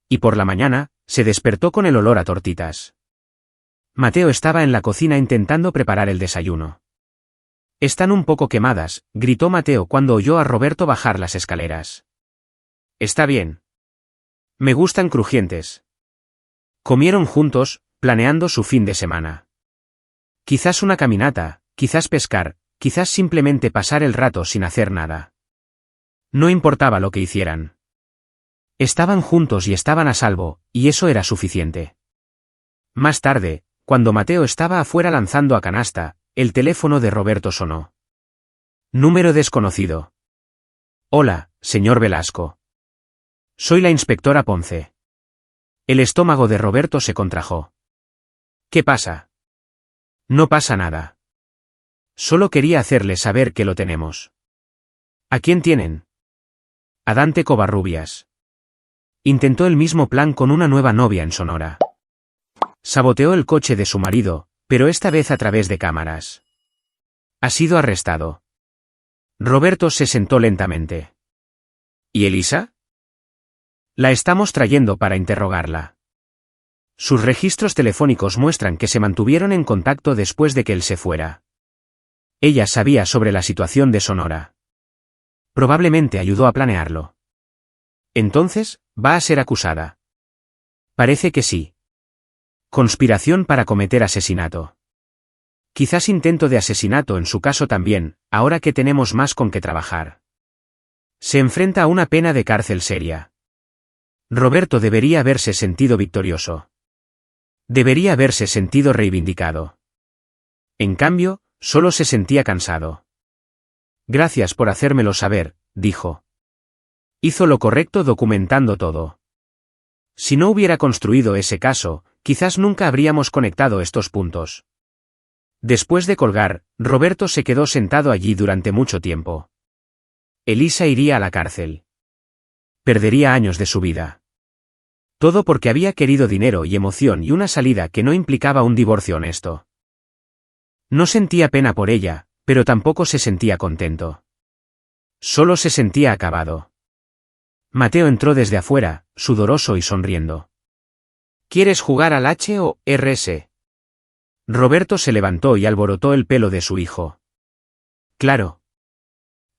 Y por la mañana, se despertó con el olor a tortitas. Mateo estaba en la cocina intentando preparar el desayuno. Están un poco quemadas, gritó Mateo cuando oyó a Roberto bajar las escaleras. Está bien. Me gustan crujientes. Comieron juntos, planeando su fin de semana. Quizás una caminata, quizás pescar, quizás simplemente pasar el rato sin hacer nada. No importaba lo que hicieran. Estaban juntos y estaban a salvo, y eso era suficiente. Más tarde, cuando Mateo estaba afuera lanzando a canasta, el teléfono de Roberto sonó. Número desconocido. Hola, señor Velasco. Soy la inspectora Ponce. El estómago de Roberto se contrajo. ¿Qué pasa? No pasa nada. Solo quería hacerle saber que lo tenemos. ¿A quién tienen? A Dante Covarrubias. Intentó el mismo plan con una nueva novia en Sonora. Saboteó el coche de su marido, pero esta vez a través de cámaras. Ha sido arrestado. Roberto se sentó lentamente. ¿Y Elisa? La estamos trayendo para interrogarla. Sus registros telefónicos muestran que se mantuvieron en contacto después de que él se fuera. Ella sabía sobre la situación de Sonora. Probablemente ayudó a planearlo. Entonces, va a ser acusada. Parece que sí. Conspiración para cometer asesinato. Quizás intento de asesinato en su caso también, ahora que tenemos más con qué trabajar. Se enfrenta a una pena de cárcel seria. Roberto debería haberse sentido victorioso. Debería haberse sentido reivindicado. En cambio, solo se sentía cansado. Gracias por hacérmelo saber, dijo. Hizo lo correcto documentando todo. Si no hubiera construido ese caso, quizás nunca habríamos conectado estos puntos. Después de colgar, Roberto se quedó sentado allí durante mucho tiempo. Elisa iría a la cárcel. Perdería años de su vida. Todo porque había querido dinero y emoción y una salida que no implicaba un divorcio honesto. No sentía pena por ella, pero tampoco se sentía contento. Solo se sentía acabado. Mateo entró desde afuera, sudoroso y sonriendo. ¿Quieres jugar al H o RS? Roberto se levantó y alborotó el pelo de su hijo. Claro.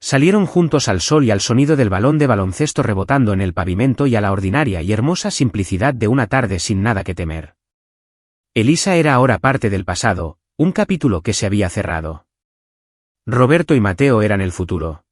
Salieron juntos al sol y al sonido del balón de baloncesto rebotando en el pavimento y a la ordinaria y hermosa simplicidad de una tarde sin nada que temer. Elisa era ahora parte del pasado, un capítulo que se había cerrado. Roberto y Mateo eran el futuro.